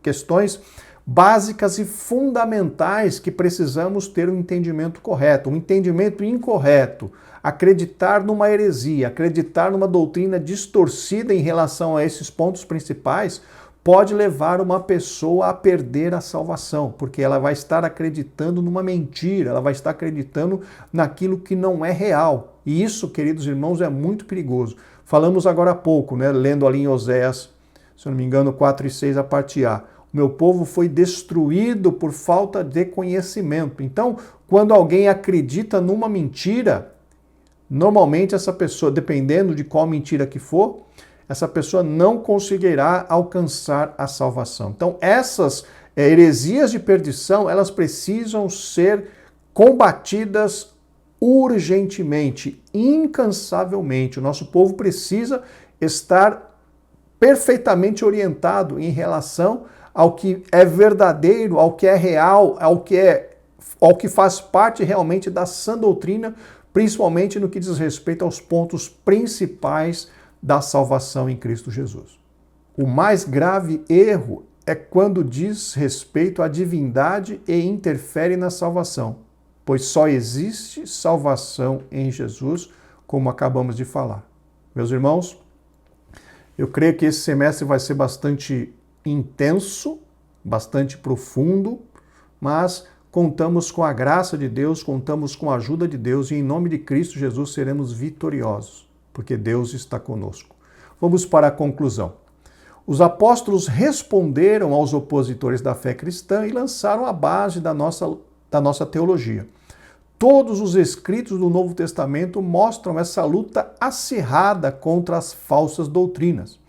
questões básicas e fundamentais que precisamos ter um entendimento correto. Um entendimento incorreto, acreditar numa heresia, acreditar numa doutrina distorcida em relação a esses pontos principais, pode levar uma pessoa a perder a salvação, porque ela vai estar acreditando numa mentira, ela vai estar acreditando naquilo que não é real. E isso, queridos irmãos, é muito perigoso. Falamos agora há pouco, né, lendo ali em Oséias, se eu não me engano, 4:6, a parte A. O meu povo foi destruído por falta de conhecimento. Então, quando alguém acredita numa mentira, normalmente essa pessoa, dependendo de qual mentira que for, essa pessoa não conseguirá alcançar a salvação. Então, essas heresias de perdição, elas precisam ser combatidas urgentemente, incansavelmente. O nosso povo precisa estar perfeitamente orientado em relação ao que é verdadeiro, ao que é real, ao que faz parte realmente da sã doutrina, principalmente no que diz respeito aos pontos principais da salvação em Cristo Jesus. O mais grave erro é quando diz respeito à divindade e interfere na salvação, pois só existe salvação em Jesus, como acabamos de falar. Meus irmãos, eu creio que esse semestre vai ser bastante intenso, bastante profundo, mas contamos com a graça de Deus, contamos com a ajuda de Deus e em nome de Cristo Jesus seremos vitoriosos, porque Deus está conosco. Vamos para a conclusão. Os apóstolos responderam aos opositores da fé cristã e lançaram a base da nossa teologia. Todos os escritos do Novo Testamento mostram essa luta acirrada contra as falsas doutrinas.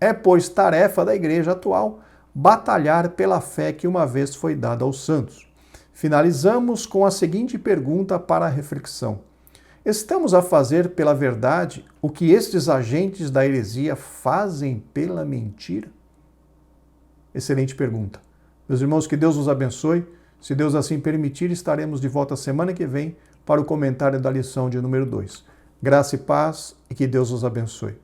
É, pois, tarefa da igreja atual batalhar pela fé que uma vez foi dada aos santos. Finalizamos com a seguinte pergunta para a reflexão. Estamos a fazer pela verdade o que estes agentes da heresia fazem pela mentira? Excelente pergunta. Meus irmãos, que Deus nos abençoe. Se Deus assim permitir, estaremos de volta semana que vem para o comentário da lição de número 2. Graça e paz e que Deus nos abençoe.